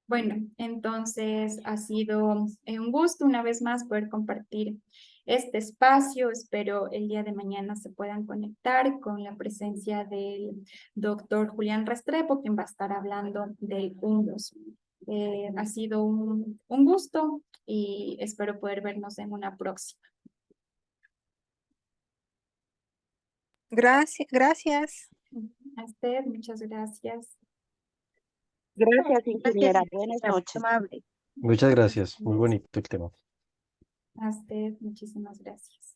Bueno, entonces ha sido un gusto una vez más poder compartir este espacio. Espero el día de mañana se puedan conectar con la presencia del doctor Julián Restrepo, quien va a estar hablando del humus. Ha sido un gusto y espero poder vernos en una próxima. Gracias. A usted, muchas gracias. Gracias, ingeniera. Gracias, Buenas ingeniera, muy noches. amable. Muchas gracias. Muy bonito el tema. A usted, muchísimas gracias.